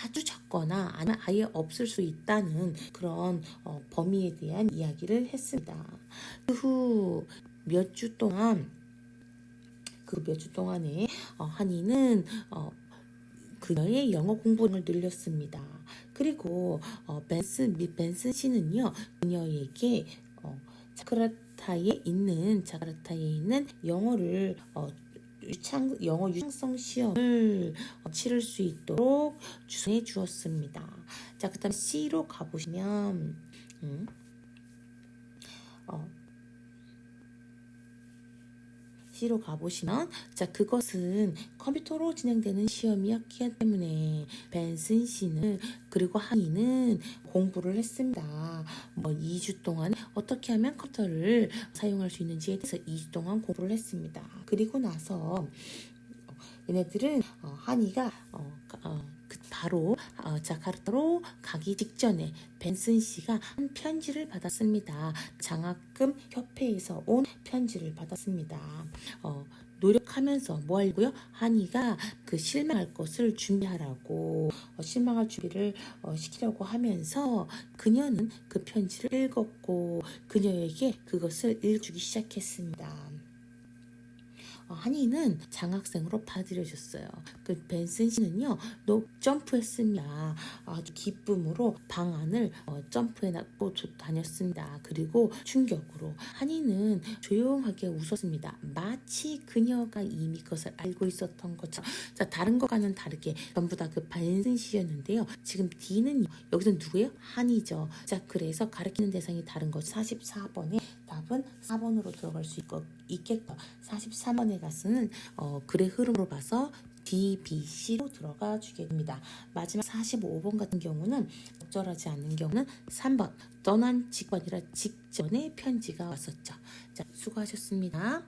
아주 적거나 아니면 아예 없을 수 있다는 그런 범위에 대한 이야기를 했습니다. 그 후 몇 주 동안에 한이는 그녀의 영어 공부를 늘렸습니다. 그리고 벤슨 씨는요, 그녀에게 자카르타에 있는 영어를 영어 유창성 시험을 치를 수 있도록 주선해 주었습니다. 자, 그다음 C로 가보시면 자, 그것은 컴퓨터로 진행되는 시험이었기 때문에 벤슨 씨는 그리고 한이는 공부를 했습니다. 2주 동안 어떻게 하면 컴퓨터를 사용할 수 있는지에 대해서 2주 동안 공부를 했습니다. 그리고 나서 얘네들은 한이가 바로 자카르타로 가기 직전에 벤슨 씨가 한 편지를 받았습니다. 장학금 협회에서 온 편지를 받았습니다. 노력하면서 뭐 하려고요? 한이가 그 실망할 것을 준비하라고 실망할 준비를 시키려고 하면서 그녀는 그 편지를 읽었고 그녀에게 그것을 읽어주기 시작했습니다. 한이는 장학생으로 받아들여졌어요. 그 벤슨 씨는요, 점프했습니다. 아주 기쁨으로 방 안을 점프해 놨고 다녔습니다. 그리고 충격으로 한이는 조용하게 웃었습니다. 마치 그녀가 이미 그것을 알고 있었던 것처럼. 자, 다른 것과는 다르게 전부 다 그 벤슨 씨였는데요. 지금 D는 여기서 누구예요? 한이죠. 자, 그래서 가리키는 대상이 다른 것. 44번에 답은 4번으로 들어갈 수 있겠고 43번에 가서는 글의 흐름으로 봐서 D, B, C로 들어가 주게 됩니다. 마지막 45번 같은 경우는 적절하지 않은 경우는 3번 떠난 직관이라 직전에 편지가 왔었죠. 자, 수고하셨습니다.